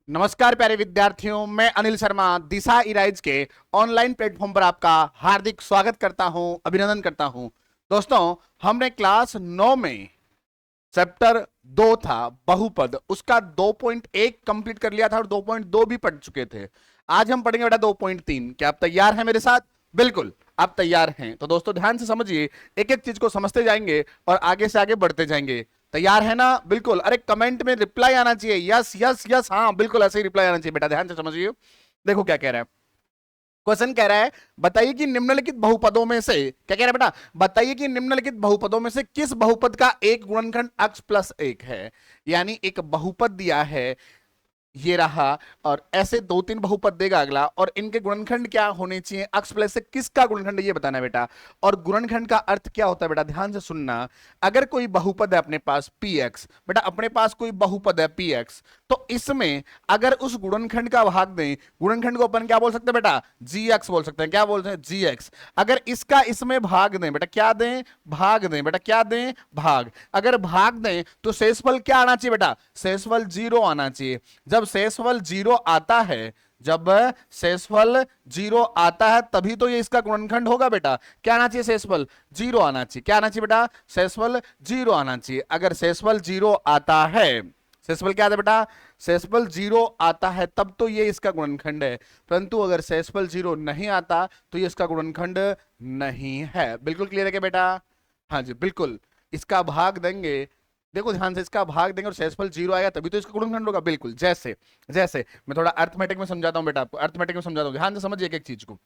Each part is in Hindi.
नमस्कार प्यारे विद्यार्थियों, मैं अनिल शर्मा दिशा इराइज के ऑनलाइन प्लेटफॉर्म पर आपका हार्दिक स्वागत करता हूं, अभिनंदन करता हूं। दोस्तों, हमने क्लास 9 में चैप्टर 2 था बहुपद, उसका 2.1 कंप्लीट कर लिया था और 2.2 भी पढ़ चुके थे। आज हम पढ़ेंगे बेटा 2.3। क्या आप तैयार हैं मेरे साथ? बिल्कुल, आप तैयार हैं तो दोस्तों ध्यान से समझिए, एक एक चीज को समझते जाएंगे और आगे से आगे बढ़ते जाएंगे। तैयार है ना? बिल्कुल। अरे कमेंट में रिप्लाई आना चाहिए, यस यस यस, हाँ बिल्कुल ऐसे ही रिप्लाई आना चाहिए बेटा। ध्यान से समझिए, देखो क्या कह रहा है। क्वेश्चन कह रहा है, बताइए कि निम्नलिखित बहुपदों में से, क्या कह रहा है बेटा, बताइए कि निम्नलिखित बहुपदों में से किस बहुपद का एक गुणनखंड x प्लस 1 है। यानी एक बहुपद दिया है, ये रहा, और ऐसे दो तीन बहुपद देगा अगला, और इनके गुणनखंड क्या होने चाहिए, x प्लस से किसका गुणनखंड ये बताना है बेटा। और गुणनखंड का अर्थ क्या होता है बेटा, ध्यान से सुनना। अगर कोई बहुपद है अपने पास px, बेटा अपने पास कोई बहुपद है px, तो इसमें अगर उस गुणनखंड का भाग दें, गुणनखंड को अपन क्या बोल सकते हैं बेटा, gx बोल सकते हैं। क्या बोलते हैं? gx। अगर इसका इसमें भाग दें बेटा, क्या दें? भाग दें बेटा, क्या दें? भाग। अगर भाग दें तो शेषफल क्या आना चाहिए बेटा? शेषफल 0 आना चाहिए। जब शेषफल 0 आता है, जब शेषफल 0 आता है तभी तो ये इसका गुणनखंड होगा बेटा। क्या आना चाहिए? शेषफल 0 आना चाहिए। क्या आना चाहिए बेटा? शेषफल 0 आना चाहिए। अगर शेषफल 0 आता है, शेषफल क्या आता है बेटा? शेषफल 0 आता है तब तो ये इसका गुणनखंड है। परंतु अगर शेषफल 0 नहीं आता तो ये इसका गुणनखंड नहीं है। बिल्कुल क्लियर है क्या बेटा? हाँ जी बिल्कुल। इसका भाग देंगे, देखो ध्यान से, इसका भाग देंगे और शेषफल 0 आएगा तभी तो इसका गुणनखंड होगा। बिल्कुल, जैसे जैसे मैं थोड़ा अर्थमेटिक में समझाता हूं बेटा आपको, अर्थमेटिक में समझाता हूं, ध्यान से समझिए एक एक चीज को।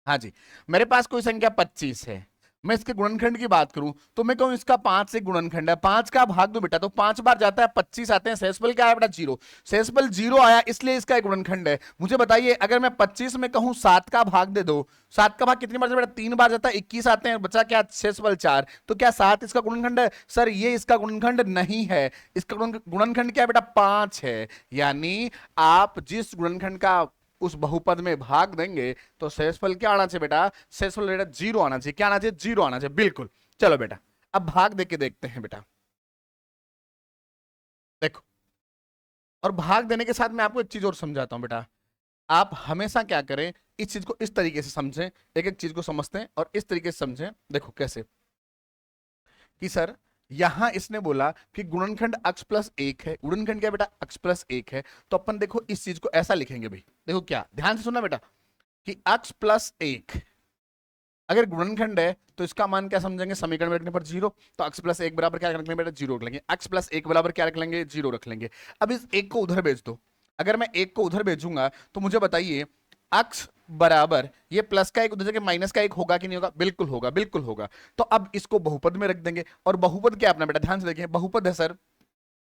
हाँ जी, मेरे पास कोई संख्या 25 है, मैं इसके गुणनखंड की बात करूं तो मैं कहूं इसका 5 से गुणनखंड है। 5 का भाग दो बेटा, तो 5 बार जाता है, 25 आते हैं, शेषफल क्या है बेटा? 0। शेषफल 0 आया इसलिए इसका एक गुणनखंड है। मुझे बताइए, अगर मैं 25 में कहूं 7 का भाग दे दो, 7 का भाग कितनी बार जाता है बेटा? 3 बार जाता है, 21 आते हैं, बचा क्या? शेषफल 4। तो क्या 7 इसका गुणनखंड है? सर ये इसका गुणनखंड नहीं है। इसका गुणनखंड क्या है बेटा? 5 है। यानी आप जिस गुणनखंड का उस बहुपद में भाग देंगे तो शेषफल क्या आना चाहिए बेटा? शेषफल बेटा 0 आना चाहिए। क्या आना चाहिए? 0 आना चाहिए। बिल्कुल। चलो बेटा, अब भाग देके देखते हैं बेटा। देखो, और भाग देने के साथ मैं आपको एक चीज और समझाता हूं बेटा। आप हमेशा क्या करें, इस चीज को इस तरीके से समझें, एक एक चीज को समझते हैं और इस तरीके से समझें। देखो कैसे कि सर यहां इसने बोला कि गुणनखंड x प्लस 1 है। गुणनखंड क्या बेटा? x प्लस 1 है। तो अपन देखो इस चीज को ऐसा लिखेंगे भाई। देखो क्या, ध्यान से सुनना बेटा, कि x प्लस 1 अगर गुणनखंड है तो इसका मान क्या समझेंगे? समीकरण में रखने पर 0। तो x प्लस 1 बराबर क्या रख लेंगे बेटा? 0 रख लेंगे। x प्लस 1 बराबर क्या रख लेंगे? 0 रख लेंगे। अब इस एक को उधर भेज दो। अगर मैं एक को उधर भेजूंगा तो मुझे बताइए, x बराबर ये प्लस का एक उधर जगह माइनस का एक होगा कि नहीं होगा? बिल्कुल होगा, बिल्कुल होगा। तो अब इसको बहुपद में रख देंगे। और बहुपद क्या अपना बेटा? ध्यान से देखिए, बहुपद है सर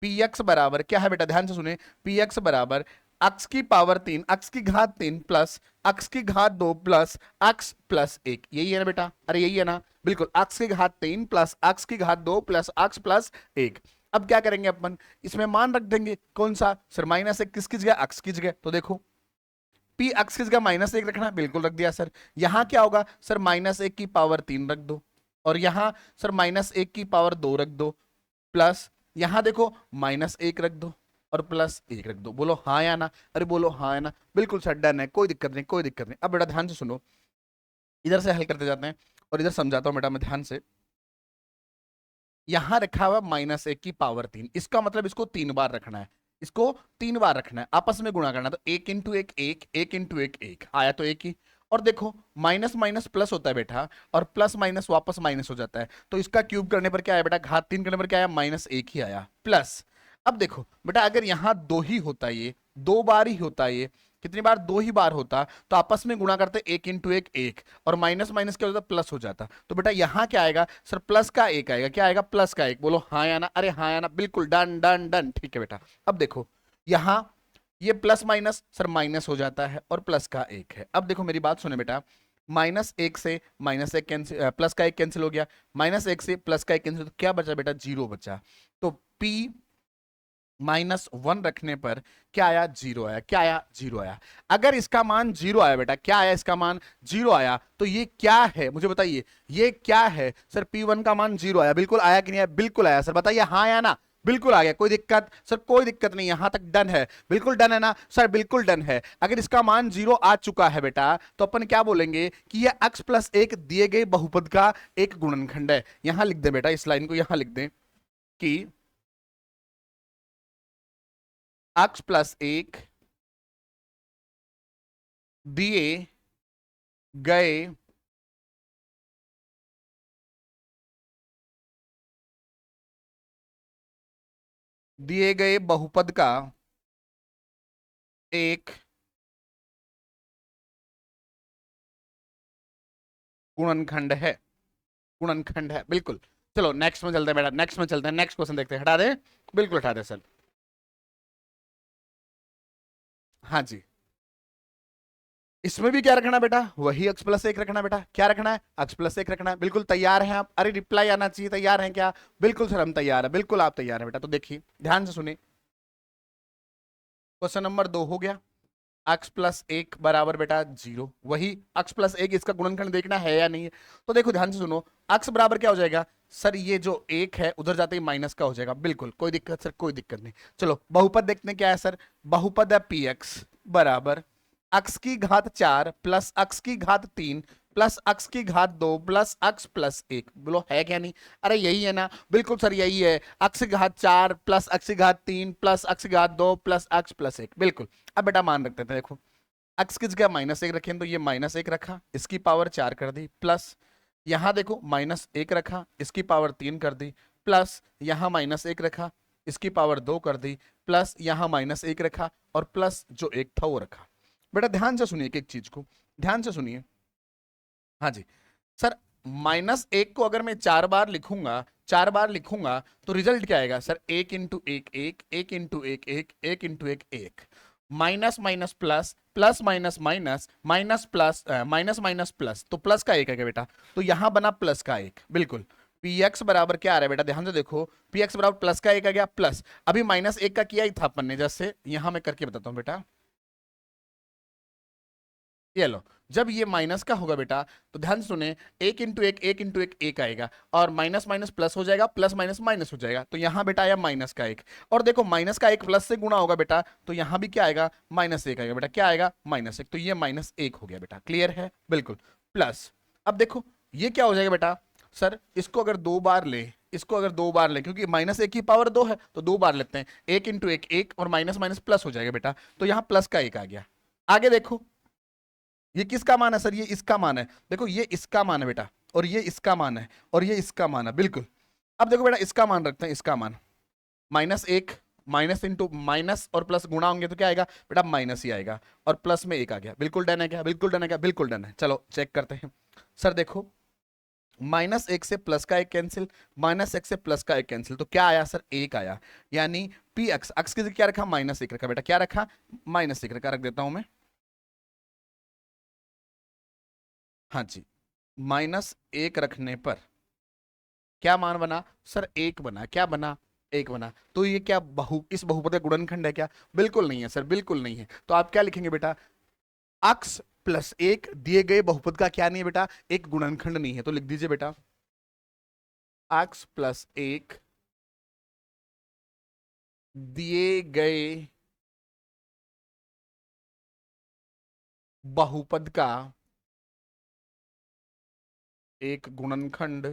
पी एक्स बराबर क्या है बेटा? ध्यान से सुने, पी एक्स बराबर x की पावर 3, x की घात 3 प्लस x की घात 2 प्लस x प्लस 1। यही है ना बेटा? अरे यही है ना? बिल्कुल, x की घात 3 प्लस x की घात 2 प्लस x प्लस 1। अब क्या करेंगे अपन? इसमें मान रख देंगे। कौन सा सर? माइनस 1 किसकी जगह? x की जगह। तो देखो पी x की जगह माइनस 1 रखना, बिल्कुल रख दिया सर। यहां क्या होगा सर? माइनस 1 की पावर 3 रख दो, और यहां सर माइनस 1 की पावर 2 रख दो, प्लस यहां देखो माइनस 1 रख दो और प्लस 1 रख दो। बोलो हाँ या ना? अरे बोलो हाँ या ना? बिल्कुल सर, डन है, कोई दिक्कत नहीं, कोई दिक्कत नहीं। अब बेटा ध्यान से सुनो, इधर से हल करते जाते हैं और इधर समझाता हूं बेटा मैं ध्यान से। यहां रखा हुआ -1 की पावर 3, इसका मतलब इसको 3 बार रखना है। इसको 3 बार रखना है, आपस में गुणा करना है। तो 1 इंटू 1 1, 1 इंटू 1 1, आया तो एक ही। और देखो माइनस माइनस प्लस होता है बेटा, और प्लस माइनस वापस माइनस हो जाता है। तो इसका क्यूब करने पर क्या आया बेटा? घात 3 करने पर क्या आया? -1 ही आया, प्लस। अब देखो बेटा, अगर यहां 2 ही होता, ये 2 बार ही होता, ये कितनी बार? 2 ही बार होता, तो आपस में गुणा करते 1 इंटू 1 1, और माइनस माइनस क्या होता? प्लस हो जाता। तो बेटा यहां क्या आएगा सर? प्लस का 1 आएगा। क्या आएगा? प्लस का 1। बोलो हाँ या ना? अरे हाँ या ना? बिल्कुल, डन डन डन, ठीक है बेटा। अब देखो यहां ये प्लस माइनस सर माइनस हो जाता है, और प्लस का 1 है। अब देखो मेरी बात सुने बेटा, -1 से -1 कैंसिल, प्लस का 1 कैंसिल हो गया, -1 से प्लस का 1 कैंसिल, तो क्या बचा बेटा? 0 बचा। तो p -1 रखने पर क्या आया? 0 आया। क्या आया? 0 आया। अगर इसका मान 0 आया बेटा, क्या आया? इसका मान 0 आया, तो ये क्या है मुझे बताइए? ये क्या है सर? P1 का मान 0 आया। बिल्कुल आया कि नहीं आया? बिल्कुल आया सर, बताइए हाँ या ना? बिल्कुल आ गया, कोई दिक्कत सर? कोई दिक्कत नहीं, यहां तक डन है, बिल्कुल डन है ना सर? बिल्कुल डन है। अगर इसका मान 0 आ चुका है बेटा तो अपन क्या बोलेंगे कि यह x प्लस एक दिए गए बहुपद का एक गुणनखंड है। यहां लिख दे बेटा, इस लाइन को यहां लिख दे कि x प्लस एक दिए गए बहुपद का एक गुणनखंड है, गुणनखंड है बिल्कुल। चलो नेक्स्ट में चलते हैं बेटा, नेक्स्ट में चलते हैं, नेक्स्ट क्वेश्चन देखते हैं। हटा दे, बिल्कुल हटा दे सर। हाँ जी, इसमें भी क्या रखना बेटा? वही x प्लस एक रखना बेटा। क्या रखना है? x प्लस एक रखना है। बिल्कुल तैयार हैं आप? अरे रिप्लाई आना चाहिए, तैयार हैं क्या? बिल्कुल सर हम तैयार हैं, बिल्कुल आप तैयार हैं बेटा। तो देखिए ध्यान से सुनिए, क्वेश्चन नंबर 2 हो गया, x प्लस एक बराबर बेटा 0। वही x प्लस एक, इसका गुणनखंड देखना है या नहीं है? तो देखो ध्यान से सुनो, x बराबर क्या हो जाएगा सर? ये जो एक है उधर जाते ही माइनस का हो जाएगा। बिल्कुल कोई दिक्कत सर, कोई दिक्कत नहीं। चलो बहुपद देखते हैं क्या है सर। बहुपद है पी एक्स बराबर x की घात 4 प्लस x की घात 3 प्लस x की घात 2 प्लस x प्लस एक। बोलो है क्या नहीं? अरे यही है ना? बिल्कुल सर यही है, x की घात 4 प्लस x की घात 3 प्लस x की घात 2 प्लस x प्लस एक। बिल्कुल। अब बेटा मान रखते थे, देखो x की जगह माइनस एक रखें तो ये माइनस एक रखा, इसकी पावर 4 कर दी, प्लस यहां देखो माइनस एक रखा, इसकी पावर 3 कर दी, प्लस यहां माइनस एक रखा, इसकी पावर 2 कर दी, प्लस यहां माइनस एक रखा और प्लस जो एक था वो रखा। बेटा ध्यान से सुनिए एक एक चीज को, ध्यान से सुनिए। हाँ जी सर, माइनस एक को अगर मैं 4 बार लिखूंगा, 4 बार लिखूंगा तो रिजल्ट क्या आएगा सर? एक इंटू एक एक, एक इंटू एक एक, एक इंटू एक एक, minus minus plus, plus minus minus, minus plus, minus minus plus, तो प्लस का एक है बेटा, तो यहां बना प्लस का एक। बिल्कुल पी एक्स बराबर क्या आ रहा है बेटा? ध्यान से देखो, पी एक्स बराबर प्लस का एक आ गया, प्लस अभी माइनस एक का किया ही था अपन ने, जैसे यहां मैं करके बताता हूं बेटा। ये लो, जब ये माइनस का होगा बेटा तो ध्यान से सुने, एक इंटू एक, एक इंटू एक एक आएगा, और माइनस माइनस प्लस हो जाएगा, प्लस माइनस माइनस हो जाएगा, तो यहां बेटा आया माइनस का एक। और देखो माइनस का एक प्लस से गुणा होगा बेटा, तो यहां भी क्या आएगा? माइनस एक आएगा बेटा। क्या आएगा? माइनस एक। तो ये माइनस एक हो गया बेटा। क्लियर है? बिल्कुल। प्लस अब देखो ये क्या हो जाएगा बेटा सर? इसको अगर 2 बार ले, इसको अगर 2 बार ले, क्योंकि माइनस एक की पावर 2 है तो 2 बार लेते हैं, एक इंटू एक एक, और माइनस माइनस प्लस हो जाएगा बेटा, तो यहां प्लस का एक आ गया। आगे देखो ये किसका मान है सर? ये इसका मान है। देखो ये इसका मान है बेटा, और ये इसका मान है, और ये इसका मान है। बिल्कुल। अब देखो बेटा इसका मान रखते हैं, इसका मान माइनस एक, माइनस इंटू माइनस और प्लस गुणा होंगे तो क्या आएगा बेटा? माइनस ही आएगा, और प्लस में एक आ गया। बिल्कुल डन है क्या? बिल्कुल डन है क्या? बिल्कुल डन है। चलो चेक करते हैं सर। देखो माइनस एक से प्लस का एक कैंसिल, माइनस एक से प्लस का एक कैंसिल, तो क्या आया सर? एक आया। यानी पी एक्स, एक्स की जगह क्या रखा? माइनस एक रखा बेटा। क्या रखा? माइनस एक रखा। रख देता हूं मैं, हाँ जी, माइनस एक रखने पर क्या मान बना सर? एक बना। क्या बना? एक बना। तो ये क्या इस बहुपद का गुणनखंड है क्या? बिल्कुल नहीं है सर, बिल्कुल नहीं है। तो आप क्या लिखेंगे बेटा? x प्लस एक दिए गए बहुपद का क्या नहीं है बेटा? एक गुणनखंड नहीं है। तो लिख दीजिए बेटा x प्लस एक दिए गए बहुपद का एक गुणनखंड,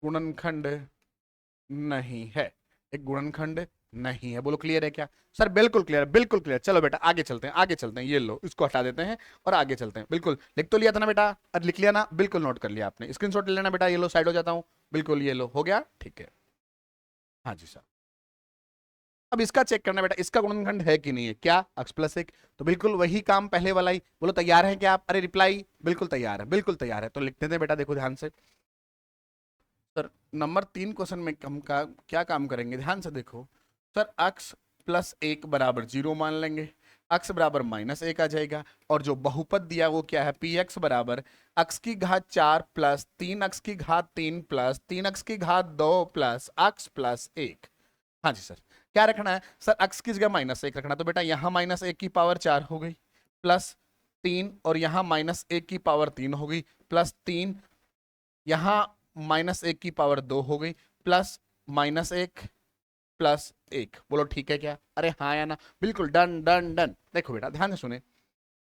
गुणनखंड नहीं है। एक गुणनखंड नहीं है। बोलो क्लियर है क्या सर? बिल्कुल क्लियर है, बिल्कुल क्लियर। चलो बेटा आगे चलते हैं, आगे चलते हैं। ये लो, इसको हटा देते हैं और आगे चलते हैं। बिल्कुल लिख तो लिया था ना बेटा? और लिख लिया ना? बिल्कुल नोट कर लिया आपने। स्क्रीनशॉट ले लेना बेटा। ये लो, साइड हो जाता हूं। बिल्कुल ये लो, हो गया? ठीक है। हाँ जी सर। अब इसका चेक करना बेटा, इसका गुणनखंड है कि नहीं है। क्या? x प्लस एक। तो बिल्कुल वही काम पहले वाला ही। बोलो तैयार है क्या आप? अरे रिप्लाई बिल्कुल तैयार है, बिल्कुल तैयार है। तो लिखते थे बेटा, देखो ध्यान से सर। नंबर 3 क्वेश्चन में हम का क्या काम करेंगे? ध्यान से देखो सर। x प्लस एक बराबर 0 मान लेंगे, x बराबर माइनस एक आ जाएगा, और जो बहुपद दिया वो क्या है? पी एक्स बराबर x की घात 4 प्लस 3x की घात 3 प्लस 3x की घात 2 प्लस x प्लस एक। हाँ जी सर। क्या रखना है सर? x की जगह माइनस एक रखना, तो बेटा यहां माइनस एक की पावर 4 हो गई, प्लस 3, और यहां माइनस एक की पावर 3 हो गई, प्लस 3, यहां माइनस एक की पावर 2 हो गई, प्लस माइनस एक प्लस एक। बोलो ठीक है क्या? अरे हाँ या ना? बिल्कुल, डन डन डन। देखो बेटा ध्यान से सुने,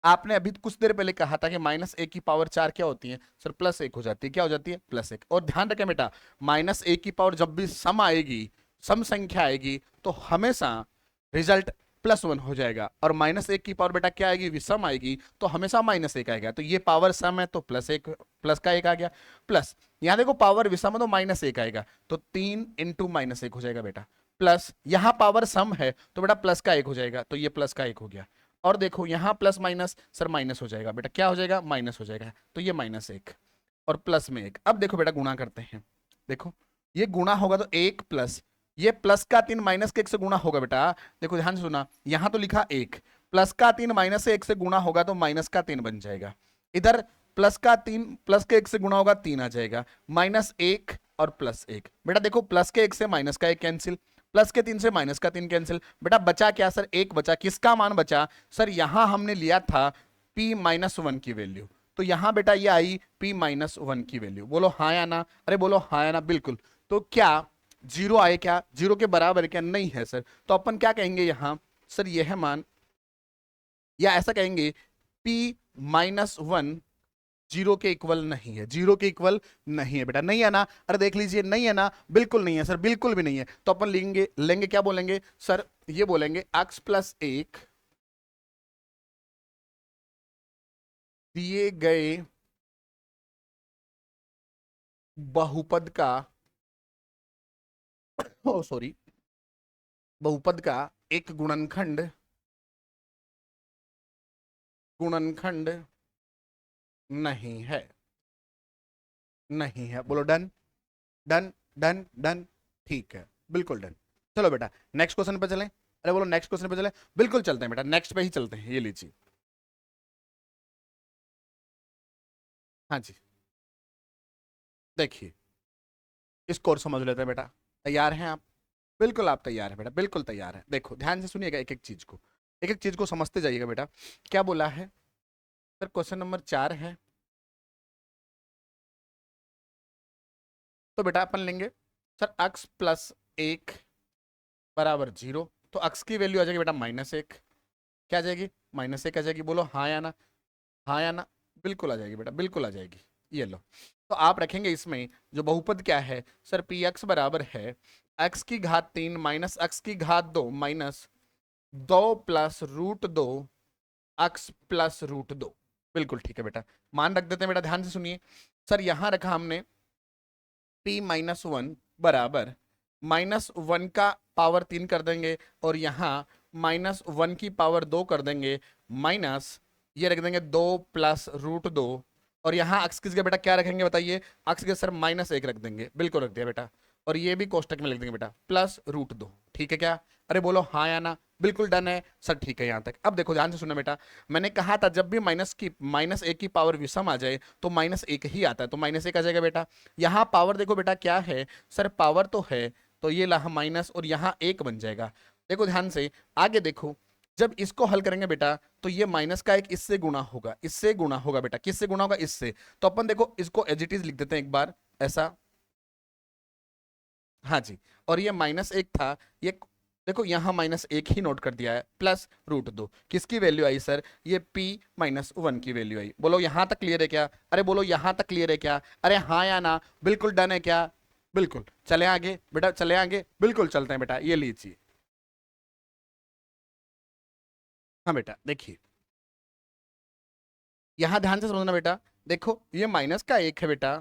आपने अभी कुछ देर पहले कहा था कि माइनस एक की पावर 4 क्या होती है सर? प्लस एक हो जाती है। क्या हो जाती है? प्लस एक। और ध्यान रखें बेटा, माइनस एक की पावर जब भी सम आएगी, सम संख्या आएगी, तो हमेशा रिजल्ट +1 हो जाएगा। और माइनस एक की पावर बेटा क्या आएगी? विषम आएगी, तो हमेशा माइनस एक आएगा। तो ये पावर सम है तो प्लस एक, प्लस का एक आ गया। प्लस यहां देखो पावर विषम है तो माइनस एक आएगा, तो 3 इंटू माइनस एक हो जाएगा बेटा। प्लस यहां पावर सम है तो बेटा प्लस का एक हो जाएगा, तो ये प्लस का एक हो गया। और देखो यहां प्लस माइनस सर माइनस हो जाएगा बेटा। क्या हो जाएगा? माइनस हो जाएगा, तो ये माइनस एक और प्लस में एक। अब देखो बेटा गुणा करते हैं। देखो ये गुणा होगा तो एक प्लस ये प्लस का 3 माइनस के 1 से गुणा होगा बेटा। देखो ध्यान से सुना, यहां तो लिखा एक, प्लस का 3 माइनस से 1 से गुणा होगा तो माइनस का 3 बन जाएगा। इधर प्लस का 3 प्लस के 1 से गुणा होगा 3 आ जाएगा, माइनस एक और प्लस एक। बेटा देखो प्लस के 1 से माइनस का 1 कैंसिल, प्लस के 3 से माइनस का 3 कैंसिल। बेटा बचा क्या सर? एक बचा। किसका मान बचा सर? यहां हमने लिया था p-1 की वैल्यू, तो यहां बेटा ये आई p-1 की वैल्यू। बोलो हाँ या ना? अरे बोलो हाँ या ना? बिल्कुल। तो क्या जीरो आए? क्या जीरो के बराबर है क्या? नहीं है सर। तो अपन क्या कहेंगे यहां सर? यह है मान, या ऐसा कहेंगे p-1 जीरो के इक्वल नहीं है। जीरो के इक्वल नहीं है बेटा। नहीं है ना? अरे देख लीजिए, नहीं है ना? बिल्कुल नहीं है सर, बिल्कुल भी नहीं है। तो अपन लेंगे क्या बोलेंगे सर? ये बोलेंगे x प्लस एक दिए गए बहुपद का, ओ सॉरी, बहुपद का एक गुणनखंड, गुणनखंड नहीं है। नहीं है। बोलो डन डन डन डन। ठीक है, बिल्कुल डन। चलो बेटा नेक्स्ट क्वेश्चन पे चलें। अरे बोलो नेक्स्ट क्वेश्चन पे चलें। बिल्कुल चलते हैं बेटा, नेक्स्ट पे ही चलते हैं। ये लीजिए, हाँ जी, देखिए इसको और समझ लेते हैं बेटा। तैयार हैं आप? बिल्कुल आप तैयार हैं बेटा, बिल्कुल तैयार है। देखो ध्यान से सुनिएगा, एक एक चीज को, एक एक चीज को समझते जाइएगा बेटा। क्या बोला है सर? क्वेश्चन नंबर 4 है। तो बेटा अपन लेंगे सर x प्लस एक बराबर 0, तो x की वैल्यू आ जाएगी बेटा -1। क्या आ जाएगी? -1 आ जाएगी। बोलो हाँ या ना? हाँ या ना? बिल्कुल आ जाएगी बेटा, बिल्कुल आ जाएगी। ये लो, तो आप रखेंगे इसमें जो बहुपद क्या है सर? पी एक्स बराबर है x⁻³ minus x⁻² minus 2 plus √2 x+√2। बिल्कुल ठीक है बेटा, मान रख देते हैं बेटा। ध्यान से सुनिए सर, यहां रखा हमने p-1 बराबर -1 का पावर 3 कर देंगे, और यहाँ -1 की पावर 2 कर देंगे, माइनस ये रख देंगे 2 प्लस √2। और यहाँ अक्स किस बेटा क्या रखेंगे बताइए? अक्स के सर -1 रख देंगे। बिल्कुल रख दिया बेटा। और ये भी कोष्टक में लिख देंगे बेटा +√2। ठीक है क्या? अरे बोलो हाँ या ना? बिल्कुल डन है सर। ठीक है यहाँ तक। अब देखो ध्यान से सुनना बेटा, मैंने कहा था जब भी -1 की पावर विषम आ जाए तो -1 ही आता है, तो -1 आ जाएगा बेटा। यहाँ पावर देखो बेटा क्या है सर? पावर तो है, तो ये लहा माइनस और यहाँ एक बन जाएगा। देखो ध्यान से आगे देखो, जब इसको हल करेंगे बेटा तो ये माइनस का एक इससे गुणा होगा, इससे गुणा होगा बेटा। किससे गुणा होगा? इससे। तो अपन देखो इसको एज इट इज लिख देते हैं एक बार ऐसा, हाँ जी। और ये -1 था, ये देखो यहाँ -1 ही नोट कर दिया है, +√2। किसकी वैल्यू आई सर? ये p-1 की वैल्यू आई। बोलो यहाँ तक क्लियर है क्या? अरे बोलो यहाँ तक क्लियर है क्या? अरे हाँ या ना? बिल्कुल डन है क्या? बिल्कुल। चले आगे बेटा, चले आगे, बिल्कुल चलते हैं बेटा। ये लीजिए, हाँ बेटा देखिए, यहां ध्यान से समझना बेटा। देखो ये माइनस का एक है बेटा,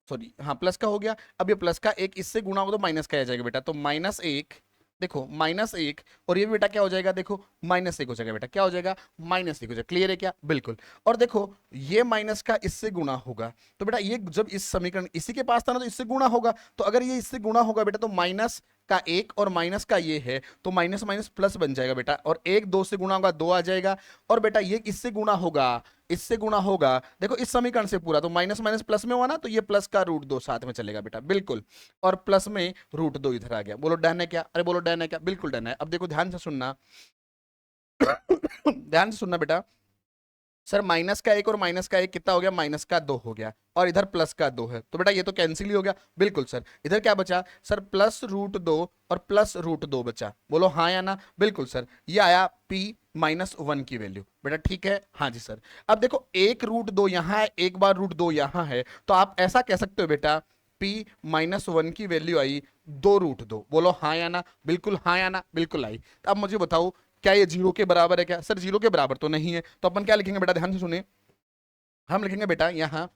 सॉरी हाँ प्लस का हो गया। अब ये प्लस का एक इससे गुणा हो तो माइनस का आ जाएगा बेटा, तो -1। देखो -1, और ये भी बेटा क्या हो जाएगा? देखो -1 हो जाएगा बेटा। क्या हो जाएगा? -1 हो जाएगा। क्लियर है क्या? बिल्कुल। और देखो ये माइनस का इससे गुणा होगा, तो बेटा ये जब इस समीकरण इसी के पास था ना, तो इससे गुणा होगा। तो अगर ये इससे गुणा होगा बेटा तो माइनस का एक और माइनस का ये है, तो माइनस माइनस प्लस बन जाएगा बेटा। और एक 2 से गुणा होगा 2 आ जाएगा। और बेटा ये इससे गुणा होगा, इससे गुणा होगा, देखो इस समीकरण से पूरा, तो माइनस माइनस प्लस में हुआ ना, तो ये प्लस का √2 साथ में चलेगा बेटा। बिल्कुल। और प्लस में √2 इधर आ गया। बोलो डन है क्या? अरे बोलो डन है क्या? बिल्कुल डन है। अब देखो ध्यान से सुनना ध्यान से सुनना बेटा, सर माइनस का एक और माइनस का एक कितना हो गया, माइनस का दो हो गया, और इधर प्लस का दो है, तो बेटा ये तो कैंसिल ही हो गया। बिल्कुल सर, इधर क्या बचा सर, प्लस रूट दो और प्लस रूट दो बचा, बोलो हाँ या ना। बिल्कुल सर, ये आया p -1 की वैल्यू, बेटा ठीक है, हाँ जी सर। अब देखो एक रूट दो यहाँ है, एक बार रूट दो यहाँ है, तो आप ऐसा कह सकते हो बेटा p -1 की वैल्यू आई दो रूट दो, बोलो हाँ या ना। बिल्कुल हाँ या ना, बिल्कुल आई। तो अब मुझे बताओ क्या ये जीरो के बराबर है क्या, सर जीरो के बराबर तो नहीं है, तो अपन क्या लिखेंगे बेटा, ध्यान से सुनिए, हम लिखेंगे बेटा यहाँ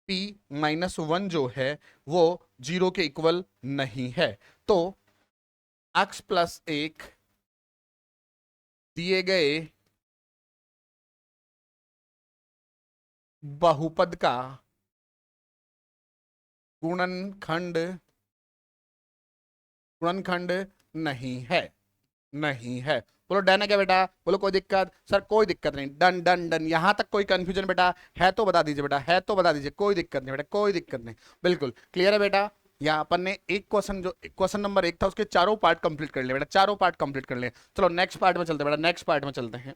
p -1 जो है वो जीरो के इक्वल नहीं है, तो x + 1 दिए गए बहुपद का गुणनखंड गुणनखंड नहीं है, नहीं है। बोलो डन है क्या बेटा, बोलो कोई दिक्कत, सर कोई दिक्कत नहीं, डन डन डन। यहां तक कोई कंफ्यूजन बेटा है तो बता दीजिए, बेटा है तो बता दीजिए, कोई दिक्कत नहीं बेटा, कोई दिक्कत नहीं, बिल्कुल क्लियर है बेटा। यहाँ अपन ने एक क्वेश्चन, जो क्वेश्चन नंबर एक था, उसके चारों पार्ट कंप्लीट कर लिए बेटा, चारों पार्ट कंप्लीट कर लिए। चलो नेक्स्ट पार्ट में चलते हैं बेटा, नेक्स्ट पार्ट में चलते हैं।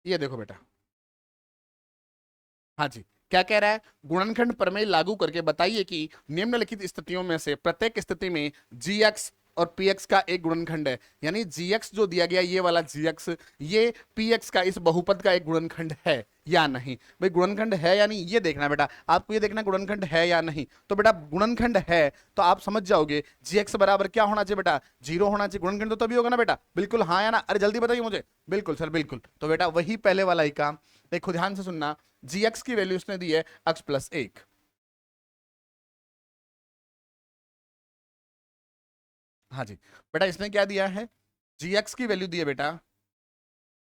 ये देखो बेटा, हाँ जी, क्या कह रहा है, गुणनखंड प्रमेय लागू करके बताइए कि निम्नलिखित स्थितियों में से प्रत्येक स्थिति में gx और px का एक गुणनखंड है, यानी gx जो दिया गया ये वाला gx, ये px का इस बहुपद का एक गुणनखंड है या नहीं। भाई गुणनखंड है या नहीं ये देखना बेटा, आपको ये देखना गुणनखंड है या नहीं। तो बेटा गुणनखंड है तो आप समझ जाओगे gx बराबर क्या होना चाहिए बेटा, जीरो होना चाहिए। गुणनखंड तो तभी होगा ना बेटा, बिल्कुल हाँ या ना, अरे जल्दी बताइए मुझे। बिल्कुल सर बिल्कुल, तो बेटा वही पहले वाला ही काम, देखो ध्यान से सुनना, gx की वैल्यू उसने दी है x + 1, हाँ जी बेटा इसने क्या दिया है, gx की वैल्यू दी है बेटा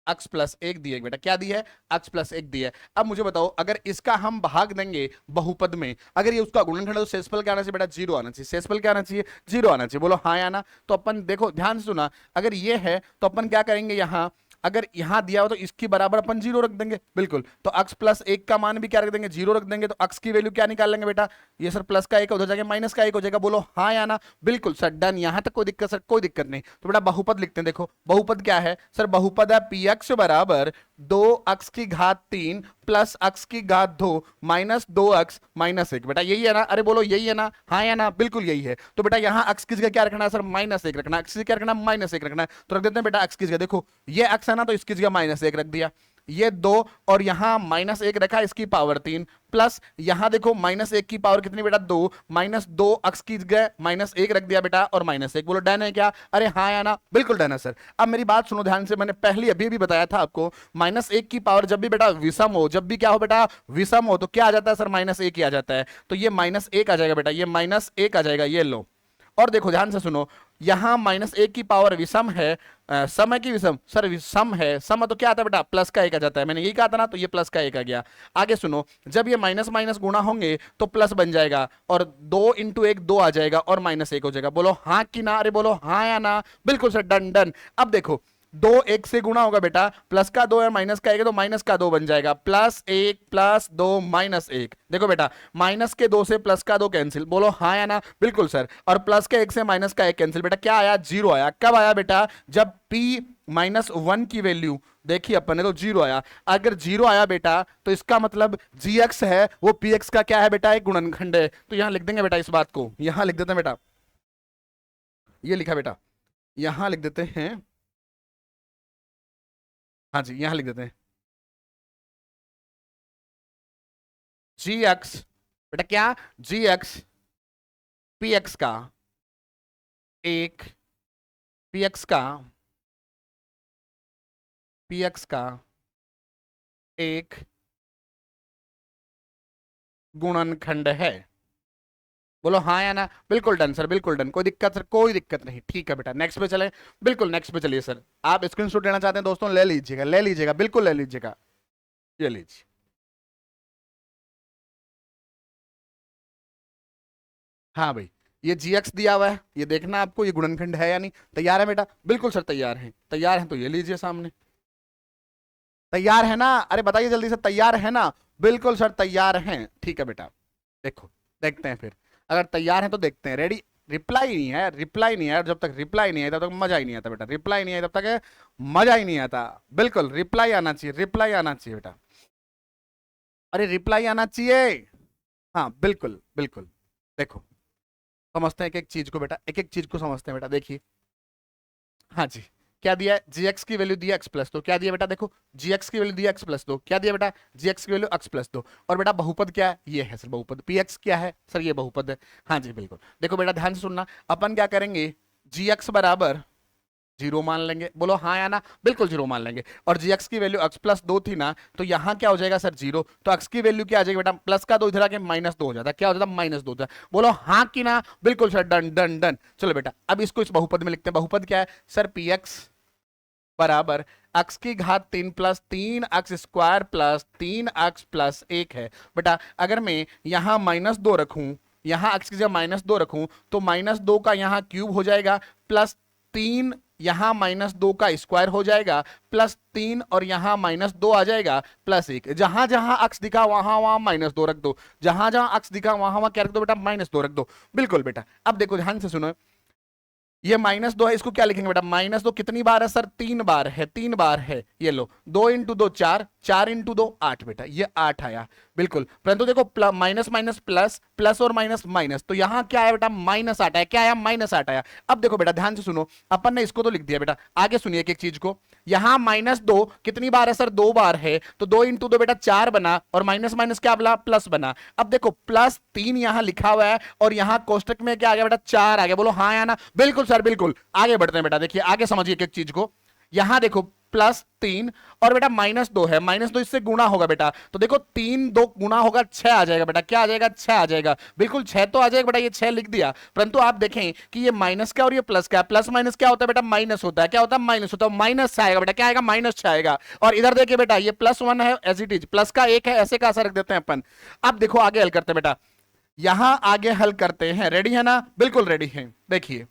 x + 1 दी है बेटा, क्या दी है, x + 1 दी है। अब मुझे बताओ अगर इसका हम भाग देंगे बहुपद में, अगर ये उसका गुणनखंड है तो शेषफल क्या आना चाहिए बेटा, जीरो आना चाहिए, शेषफल क्या आना चाहिए, जीरो आना चाहिए, बोलो हाँ या ना। तो अपन देखो ध्यान से सुना, अगर ये है तो अपन क्या करेंगे, यहाँ अगर यहाँ दिया हो तो इसकी बराबर अपन जीरो रख देंगे, बिल्कुल। तो x + 1 का मान भी क्या रख देंगे, जीरो रख देंगे, तो x की वैल्यू क्या निकाल लेंगे बेटा, ये सर प्लस का एक उधर जाके माइनस का एक हो जाएगा, बोलो हाँ या ना। बिल्कुल सर डन, यहां तक कोई दिक्कत, सर कोई दिक्कत नहीं। तो बेटा बहुपद लिखते हैं, देखो बहुपद क्या है सर, बहुपद है px बराबर 2x की घात 3 प्लस x की घात 2 माइनस 2x - 1, बेटा यही है ना, अरे बोलो यही है ना, हाँ या ना, बिल्कुल यही है। तो बेटा यहाँ x की जगह क्या रखना है सर, -1 रखना है, x की जगह क्या रखना है, -1 रखना है, तो रख देते हैं बेटा x की जगह, देखो ये x है ना, तो इसकी जगह -1 रख दिया, ये दो और यहां -1 रखा, इसकी पावर 3 प्लस यहां देखो -1 की पावर कितनी बेटा, 2 -2 x की जगह -1 रख दिया बेटा और -1, बोलो डन है क्या, अरे हाँ या ना, बिल्कुल डन है सर। अब मेरी बात सुनो ध्यान से, मैंने पहले अभी भी बताया था आपको, -1 की पावर जब भी बेटा विषम हो, जब भी क्या हो बेटा विषम हो, तो क्या आ जाता है सर, -1 ही आ जाता है, तो ये -1 आ जाएगा बेटा, ये -1 आ जाएगा, ये लो। और देखो ध्यान से सुनो, यहां -1 की पावर विषम है, सम है कि विषम, सर विषम है, सम तो क्या आता है बेटा, प्लस का एक आ जाता है, मैंने यही कहा था ना, तो ये प्लस का एक आ गया। आगे सुनो, जब ये माइनस माइनस गुणा होंगे तो प्लस बन जाएगा, और 2 × 1 2 आ जाएगा और -1 हो जाएगा, बोलो हाँ कि ना, अरे बोलो हाँ या ना, बिल्कुल सर डन डन। अब देखो 2 1 से गुणा होगा बेटा, प्लस का 2 है माइनस का 1 है, तो माइनस का 2 बन जाएगा, +1 + 2 -1, देखो बेटा माइनस के 2 से प्लस का 2 कैंसिल, बोलो हाँ या ना, बिल्कुल सर। और प्लस के 1 से माइनस का 1 कैंसिल, बेटा क्या आया, जीरो आया। कब आया बेटा, जब p -1 की वैल्यू देखी अपन ने तो जीरो आया। अगर जीरो आया बेटा तो इसका मतलब gx है वो px का क्या है बेटा, एक गुणनखंड है। तो यहां लिख देंगे बेटा इस बात को, यहां लिख देते हैं बेटा, ये लिखा बेटा, यहां लिख देते हैं, हाँ जी यहां लिख देते हैं gx, बेटा क्या, gx px का एक px का px का एक गुणनखंड है, बोलो हाँ या ना, बिल्कुल डन सर, बिल्कुल डन, कोई दिक्कत सर, कोई दिक्कत नहीं, ठीक है बेटा नेक्स्ट पे चले, बिल्कुल नेक्स्ट पे चलिए सर। आप स्क्रीनशॉट लेना चाहते हैं दोस्तों, ले लीजिएगा, ले लीजिएगा, बिल्कुल ले लीजिएगा, ये लीजिए। हाँ भाई, ये gx दिया हुआ है, ये देखना आपको ये गुणनखंड है या नहीं, तैयार है बेटा, बिल्कुल सर तैयार है, तैयार है तो ये लीजिए सामने, तैयार है ना, अरे बताइए जल्दी से, तैयार है ना, बिल्कुल सर तैयार हैं, ठीक है बेटा। देखो देखते हैं फिर, अगर तैयार हैं तो देखते हैं, रेडी, रिप्लाई नहीं है, रिप्लाई नहीं है, जब तक रिप्लाई नहीं आया तब तक मजा ही नहीं आता बेटा, रिप्लाई नहीं आया तब तक मजा ही नहीं आता। बिल्कुल रिप्लाई आना चाहिए, रिप्लाई आना चाहिए बेटा, अरे रिप्लाई आना चाहिए। हाँ बिल्कुल बिल्कुल। देखो समझते हैं एक एक चीज को बेटा, एक एक चीज को समझते हैं बेटा। देखिए हाँ जी, क्या दिया है, जी एक्स की वैल्यू दिया एक्स प्लस दो, क्या दिया बेटा, देखो जी एक्स की वैल्यू दिया एक्स प्लस दो, क्या दिया बेटा, जी एक्स की वैल्यू एक्स प्लस दो। और बेटा बहुपद क्या है, ये है सर बहुपद, पी एक्स क्या है सर, ये बहुपद है। हाँ जी बिल्कुल। देखो बेटा ध्यान से सुनना, अपन क्या करेंगे, जी एक्स बराबर जीरो मान लेंगे, बोलो हाँ या ना, बिल्कुल जीरो मान लेंगे। और जी एक्स की वैल्यू एक्स प्लस दो थी ना, तो यहाँ क्या हो जाएगा सर जीरो, तो एक्स की वैल्यू क्या आ जाएगी बेटा, प्लस का दो इधर आके माइनस दो हो जाता है, क्या हो जाता है माइनस दो होता है। बोलो हाँ कि ना, बिल्कुल सर, डन डन डन। चलो बेटा अब इसको इस बहुपद में लिखते हैं, बहुपद क्या है सर, पी एक्स बराबर एक्स की घात तीन प्लस तीन एक्स स्क्वायर प्लस तीन एक्स प्लस एक है। बेटा अगर मैं यहाँ माइनस दो रखूं, यहाँ एक्स की जगह माइनस दो रखूं, तो माइनस दो का यहाँ क्यूब हो जाएगा, प्लस तीन यहां माइनस दो का स्क्वायर हो जाएगा, प्लस तीन और यहां माइनस दो आ जाएगा, प्लस एक। जहां जहां अक्स दिखा वहां वहां माइनस दो रख दो, जहां जहां अक्स दिखा वहां वहां क्या रख दो बेटा, माइनस दो रख दो। बिल्कुल बेटा। अब देखो ध्यान से सुनो, ये माइनस दो है, इसको क्या लिखेंगे बेटा, माइनस दो कितनी बार है सर, तीन बार है, तीन बार है। ये लो, दो इंटू दो चार, चार इंटू दो आठ बेटा, ये आठ आया। बिल्कुल, परंतु देखो माइनस माइनस प्लस, प्लस और माइनस माइनस, तो यहां क्या है बेटा, माइनस आठ आया, क्या आया, माइनस आठ आया। अब देखो बेटा ध्यान से सुनो, अपन ने इसको तो लिख दिया बेटा, आगे सुनिए एक एक चीज को। यहां माइनस दो कितनी बार है सर, दो बार है, तो दो इंटू दो बेटा चार बना, और माइनस माइनस क्या बना, प्लस बना। अब देखो प्लस तीन यहां लिखा हुआ है, और यहां कोष्टक में क्या आ गया बेटा, चार आ गया। बोलो हाँ या ना, बिल्कुल सर बिल्कुल। आगे बढ़ते हैं बेटा, देखिए आगे समझिए एक एक चीज को। यहां देखो प्लस तीन और बेटा माइनस दो है, माइनस दो इससे गुणा होगा बेटा, तो देखो तीन दो गुणा होगा, छह आ जाएगा बेटा, क्या आ जाएगा, छह आ जाएगा। बिल्कुल छह तो आ जाएगा बेटा, ये छह लिख दिया। परंतु आप देखें कि ये माइनस का और ये प्लस का, प्लस माइनस क्या होता है बेटा, माइनस होता है, क्या होता है, माइनस होता है, माइनस से आएगा बेटा, क्या आएगा, माइनस छह आएगा। और इधर देखिए बेटा, ये प्लस वन है एज इट इज, प्लस का एक है, ऐसे का ऐसा रख देते हैं अपन। अब देखो आगे हल करते हैं बेटा, यहां आगे हल करते हैं, रेडी है ना, बिल्कुल रेडी है। देखिए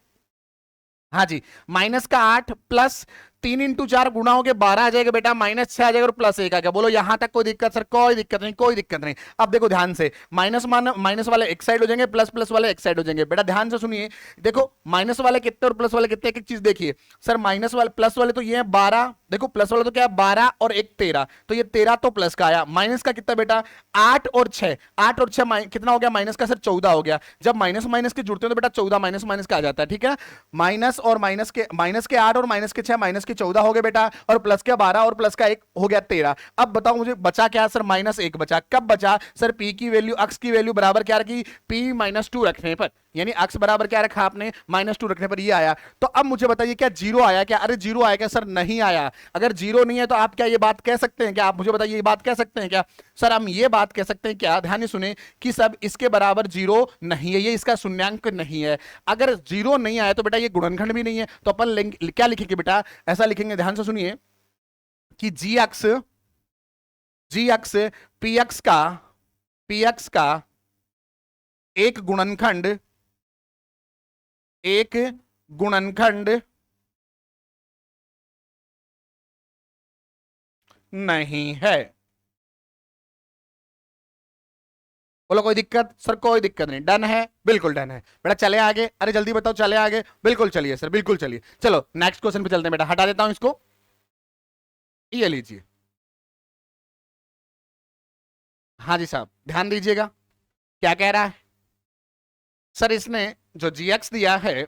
हाँ जी, माइनस का आठ प्लस तीन इंटू चार गुणा हो गया, बारह आ जाएगा बेटा, माइनस छह आ जाएगा और प्लस एक आ गया। बोलो यहां तक कोई दिक्कत सर, कोई दिक्कत नहीं, कोई दिक्कत नहीं। अब देखो ध्यान से, माइनस माइनस वाले एक साइड हो जाएंगे, प्लस प्लस वाले एक साइड हो जाएंगे। बेटा ध्यान से सुनिए, देखो माइनस वाले कितने और प्लस वाले कितने, एक एक चीज देखिए सर। माइनस वाले प्लस वाले तो ये है बारह, देखो प्लस वाले तो क्या है बारह और एक तेरह, तो ये तेरह तो प्लस का आया। माइनस का कितना बेटा, आठ और छह, आठ और छह कितना हो गया, माइनस का सर चौदह हो गया। जब माइनस माइनस के जुड़ते हैं तो बेटा चौदह माइनस माइनस का आ जाता है, ठीक है। माइनस और माइनस के आठ और माइनस के छह, माइनस के चौदह हो गए बेटा, और प्लस का बारह और प्लस का एक हो गया तेरह। अब बताओ मुझे बचा क्या सर, माइनस एक बचा। कब बचा सर, पी की वैल्यू अक्स की वैल्यू बराबर क्या रखी, पी माइनस टू रखने पर, यानी अक्स बराबर क्या रखा आपने, माइनस टू रखने पर ये आया। तो अब मुझे बताइए क्या जीरो आया क्या, अरे जीरो आया क्या सर, नहीं आया। अगर जीरो नहीं है तो आप क्या ये बात कह सकते हैं क्या, आप मुझे बताइए ये बात कह सकते हैं क्या सर, हम ये बात कह सकते हैं क्या, ध्यान से सुने, कि सब इसके बराबर जीरो नहीं है, ये इसका शून्यांक नहीं है। अगर जीरो नहीं आया तो बेटा ये गुणनखंड भी नहीं है, तो अपन क्या लिखेंगे बेटा, ऐसा लिखेंगे, ध्यान से सुनिए, कि जी एक्स पी एक्स का एक गुणनखंड नहीं है। बोलो कोई दिक्कत सर, कोई दिक्कत नहीं, डन है, बिल्कुल डन है बेटा। चले आगे, अरे जल्दी बताओ, चले आगे, बिल्कुल चलिए सर, बिल्कुल चलिए। चलो नेक्स्ट क्वेश्चन पे चलते हैं बेटा, हटा देता हूं इसको, ये लीजिए। हाँ जी साहब ध्यान दीजिएगा, क्या कह रहा है सर, इसने जो जी एक्स दिया है,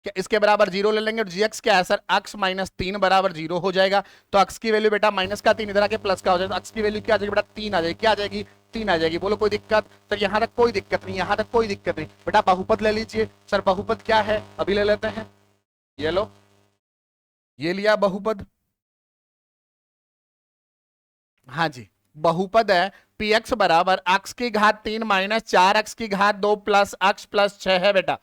क्या इसके बराबर जीरो ले लेंगे, और जी एक्स क्या है सर, एक्स माइनस तीन बराबर जीरो हो जाएगा। तो एक्स की वैल्यू बेटा माइनस का तीन इधर आके प्लस का हो जाएगा, तो एक्स की वैल्यू क्या आ जाएगी बेटा, तीन आ जाएगी, क्या आ जाएगी, तीन आ जाएगी। बोलो कोई दिक्कत सर, यहां तक कोई दिक्कत नहीं, यहां तक कोई दिक्कत नहीं बेटा। बहुपद ले लीजिए सर, बहुपद क्या है अभी ले लेते हैं, ये लो, ये लिया बहुपद। हाँ जी, बहुपद है पी एक्स बराबर एक्स की घात तीन माइनस चार एक्स की घात दो प्लस एक्स प्लस छह है बेटा।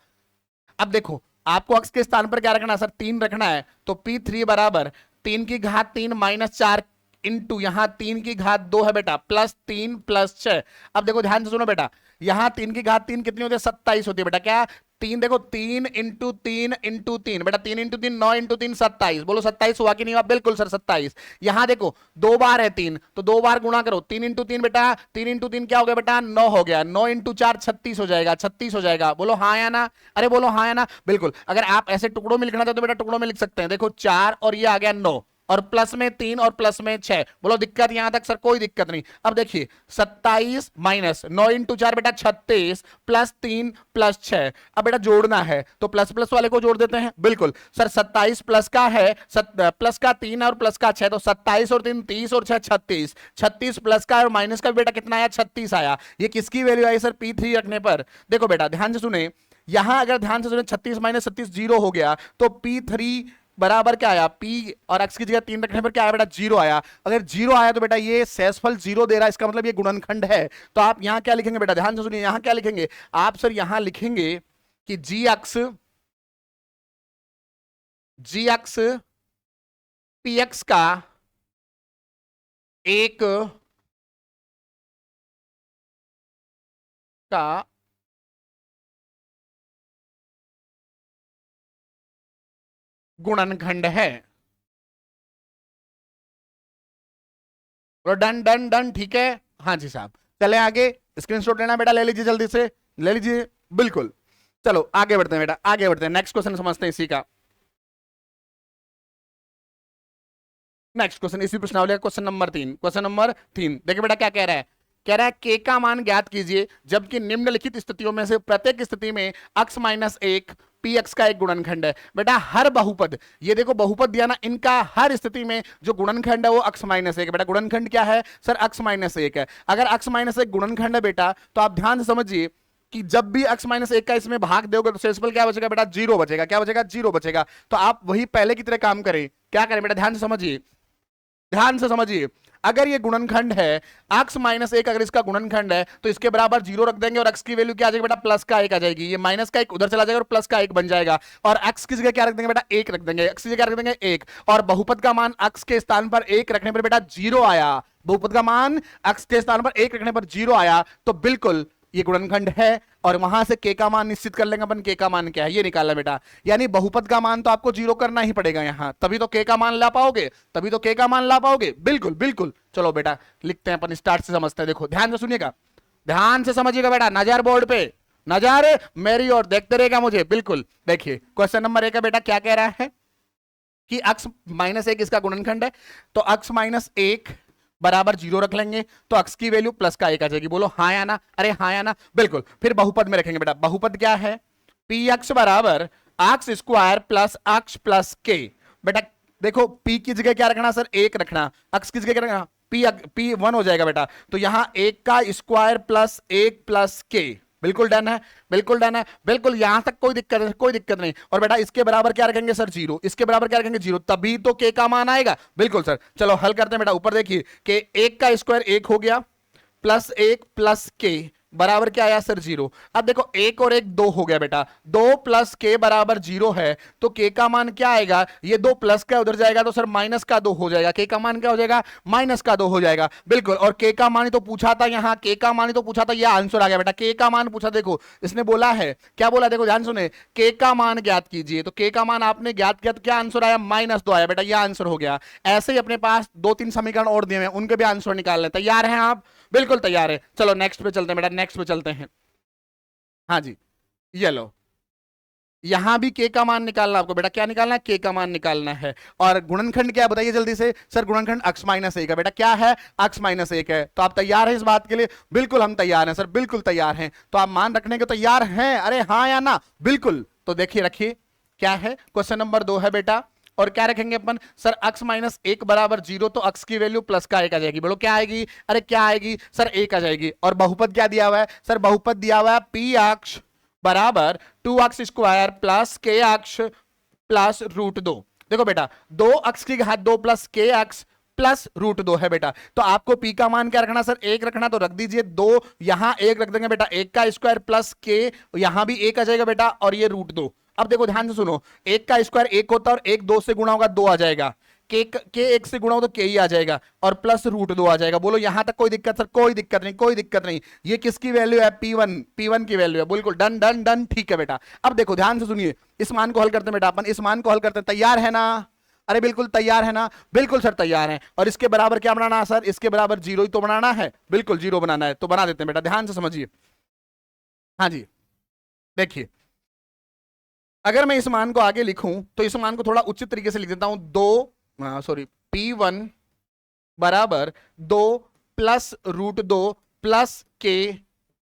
अब देखो आपको एक्स के स्थान पर क्या रखना है सर, तीन रखना है, तो पी थ्री बराबर तीन की घात तीन माइनस चार इंटू यहां तीन की घात दो है बेटा, प्लस तीन प्लस छह। अब देखो ध्यान से सुनो बेटा, यहां तीन की घात तीन कितनी होती है, 27 होती है बेटा, क्या तीन देखो, 3 × 3 × 3 बेटा, 3 × 3 9 × 3 27। बोलो 27 हुआ कि नहीं हुआ? बिल्कुल सर 27। यहां देखो 2 बार है 3, तो 2 बार गुणा करो। 3 × 3 बेटा, 3 × 3 क्या हो गया बेटा? 9 हो गया। 9 × 4 36 हो जाएगा, 36 हो जाएगा। बोलो हाँ या ना? अरे बोलो हाँ या ना? बिल्कुल। अगर आप ऐसे टुकड़ों में लिखना चाहते तो बेटा टुकड़ों में लिख सकते हैं। देखो 4 और ये आ गया 9, और प्लस में 3 और प्लस में 6। बोलो दिक्कत यहां तक? सर कोई दिक्कत नहीं। अब देखिए 27 माइनस 9 × 4 बेटा 36, प्लस 3 प्लस 6। अब बेटा जोड़ना है तो प्लस प्लस वाले को जोड़ देते हैं। बिल्कुल सर, 27 प्लस का है प्लस का 3 और प्लस का 6, तो 27 और 3 30 और 6 36। 36 प्लस का और माइनस का बेटा कितना आया? 36 आया। ये किसकी वैल्यू आई सर? P3 रखने पर। देखो बेटा ध्यान से सुने, यहां अगर ध्यान से सुने 36 माइनस 36 जीरो हो गया, तो P3 बराबर क्या आया? P और x की जगह 3 रखने पर क्या आया बेटा? 0 आया। अगर 0 आया तो बेटा ये शेषफल 0 दे रहा है, इसका मतलब ये गुणनखंड है। तो आप यहां क्या लिखेंगे बेटा? ध्यान से सुनिए, यहां क्या लिखेंगे आप? सर यहां लिखेंगे कि gx px का एक का गुणनखंड है। डन डन डन, ठीक है। हाँ जी साहब, चले आगे। स्क्रीनशॉट लेना बेटा, ले लीजिए जल्दी से, ले लीजिए। बिल्कुल, चलो आगे बढ़ते हैं बेटा, आगे बढ़ते हैं। नेक्स्ट क्वेश्चन समझते हैं इसी का। नेक्स्ट क्वेश्चन इसी प्रश्नावली का क्वेश्चन नंबर 3। क्वेश्चन नंबर 3 देखिए बेटा क्या कह रहा है। कह रहा है के का मान ज्ञात कीजिए जबकि निम्नलिखित स्थितियों में से प्रत्येक स्थिति में x माइनस 1 पी एक्स का एक गुणनखंड है। बेटा हर बहुपद, ये देखो बहुपद दिया ना, इनका हर स्थिति में जो गुणनखंड है वो x माइनस 1 है। बेटा गुणनखंड क्या है सर? x माइनस 1 है। अगर x माइनस 1 गुणनखंड है बेटा, तो आप ध्यान से समझिए कि जब भी x माइनस 1 का इसमें भाग दोगे तो शेषफल क्या बचेगा बेटा? 0 बचेगा। क्या बचेगा? 0 बचेगा। तो आप वही पहले की तरह काम करें। क्या करें बेटा? ध्यान से समझिए, ध्यान से समझिए। अगर ये गुणनखंड है x माइनस 1, अगर इसका गुणनखंड है तो इसके बराबर 0 रख देंगे, और x की वैल्यू क्या आ जाएगी बेटा? प्लस का 1 आ जाएगी। ये माइनस का 1 उधर चला जाएगा और प्लस का 1 बन जाएगा। और x की जगह क्या रख देंगे बेटा? 1 रख देंगे। x की जगह रख देंगे 1, और बहुपद का मान x के स्थान पर 1 रखने पर बेटा 0 आया। बहुपद का मान x के स्थान पर 1 रखने पर 0 आया, तो बिल्कुल ये गुणनखंड है। और वहां से k का मान निश्चित कर लेंगे अपन। k का मान क्या है ये निकालना बेटा, यानी बहुपद का मान तो आपको 0 करना ही पड़ेगा यहां, तभी तो k का मान ला पाओगे, तभी तो k का मान ला पाओगे। बिल्कुल बिल्कुल। चलो बेटा लिखते हैं अपन, स्टार्ट से समझते हैं। देखो ध्यान से सुनिएगा, ध्यान से समझिएगा बेटा, नजर बोर्ड पे, नजर मेरी ओर देखते रहेगा मुझे। बिल्कुल देखिए क्वेश्चन नंबर 1 है बेटा, क्या कह रहा है कि x माइनस 1 इसका गुणनखंड है, तो x माइनस 1 बराबर 0 रख लेंगे, तो x की वैल्यू प्लस का 1 आ जाएगी। बोलो हाँ या ना? अरे हाँ या ना? बिल्कुल। फिर बहुपद में रखेंगे बेटा, बहुपद क्या है? px बराबर x square plus x plus k। बेटा देखो p की जगह क्या रखना सर? 1 रखना। x की जगह क्या रखना? p 1 हो जाएगा बेटा, तो यहां 1 का स्क्वायर प्लस 1 प्लस k। बिल्कुल डन है, बिल्कुल डन है, बिल्कुल। यहां तक कोई दिक्कत नहीं, कोई दिक्कत नहीं। और बेटा इसके बराबर क्या रखेंगे सर? 0। इसके बराबर क्या रखेंगे? 0, तभी तो k का मान आएगा। बिल्कुल सर। चलो हल करते हैं बेटा। ऊपर देखिए कि 1 का स्क्वायर 1 हो गया, प्लस 1 प्लस k बराबर क्या आया सर? 0। अब देखो 1 और 1 2 हो गया बेटा, 2 प्लस k बराबर 0 है, तो k का मान क्या आएगा? ये 2 प्लस का उधर जाएगा तो सर माइनस का 2 हो जाएगा। k का मान क्या हो जाएगा? माइनस का 2 हो जाएगा। बिल्कुल। और k का मान ही तो पूछा था, यहाँ k का मान ही तो पूछा था, ये आंसर आ गया बेटा। k का मान पूछा, देखो इसने बोला है, क्या बोला? देखो ध्यान सुने, k का मान ज्ञात कीजिए, तो k का मान आपने ज्ञात किया तो क्या आंसर आया? -2 आया बेटा, ये आंसर हो गया। ऐसे ही अपने पास 2-3 समीकरण और दिए हैं, उनके भी आंसर निकाल लें। तैयार हैं आप? बिल्कुल तैयार है। चलो नेक्स्ट पे चलते हैं बेटा, नेक्स्ट पे चलते हैं। हाँ जी, ये लो, यहां भी k का मान निकालना आपको बेटा। क्या निकालना है? k का मान निकालना है। और गुणनखंड क्या है बताइए जल्दी से? सर गुणनखंड x माइनस 1 है बेटा। क्या है? x माइनस 1 है। तो आप तैयार हैं इस बात के लिए? बिल्कुल हम तैयार हैं सर, बिल्कुल तैयार हैं। तो आप मान रखने के तैयार हैं? अरे हाँ या ना? बिल्कुल। तो देखिए रखिए क्या है, क्वेश्चन नंबर 2 है बेटा। और क्या रखेंगे अपन सर? x माइनस 1 बराबर 0, तो x की वैल्यू प्लस का 1 आ जाएगी। बोलो क्या आएगी? अरे क्या आएगी सर? 1 आ जाएगी। और बहुपद क्या दिया हुआ है सर? बहुपद दिया हुआ है p(x) बराबर 2x square plus k(x) plus √2। देखो बेटा 2x की घात 2 प्लस k(x) प्लस √2 है बेटा। तो आपको p का मान क्या रखना सर? 1 रखना, तो रख दीजिए 2, यहां 1 रख देंगे बेटा, 1 का स्क्वायर प्लस k, यहां भी 1 आ जाएगा बेटा, और ये √2। अब देखो ध्यान से सुनो, 1 का स्क्वायर 1 होता है और 1 2 से गुणा होगा 2 आ जाएगा। के एक से गुणा हो तो के ही आ जाएगा और प्लस रूट 2 आ जाएगा। बोलो यहां तक कोई दिक्कत? सर कोई दिक्कत नहीं, कोई दिक्कत नहीं। ये किसकी वैल्यू है? P1 की वैल्यू है। बिल्कुल डन डन डन, ठीक है बेटा। अब देखो ध्यान से सुनिए, इस मान को हल करते हैं बेटा अपन, इस मान को हल करते हैं। तैयार है ना? अरे बिल्कुल तैयार है ना? बिल्कुल सर तैयार है। और इसके बराबर क्या बनाना है सर? इसके बराबर जीरो ही तो बनाना है। बिल्कुल जीरो बनाना है, तो बना देते हैं बेटा, ध्यान से समझिए। हाँ जी, देखिए अगर मैं इस मान को आगे लिखूं तो इस मान को थोड़ा उचित तरीके से लिख देता हूं। P1 बराबर 2 प्लस रूट 2 प्लस के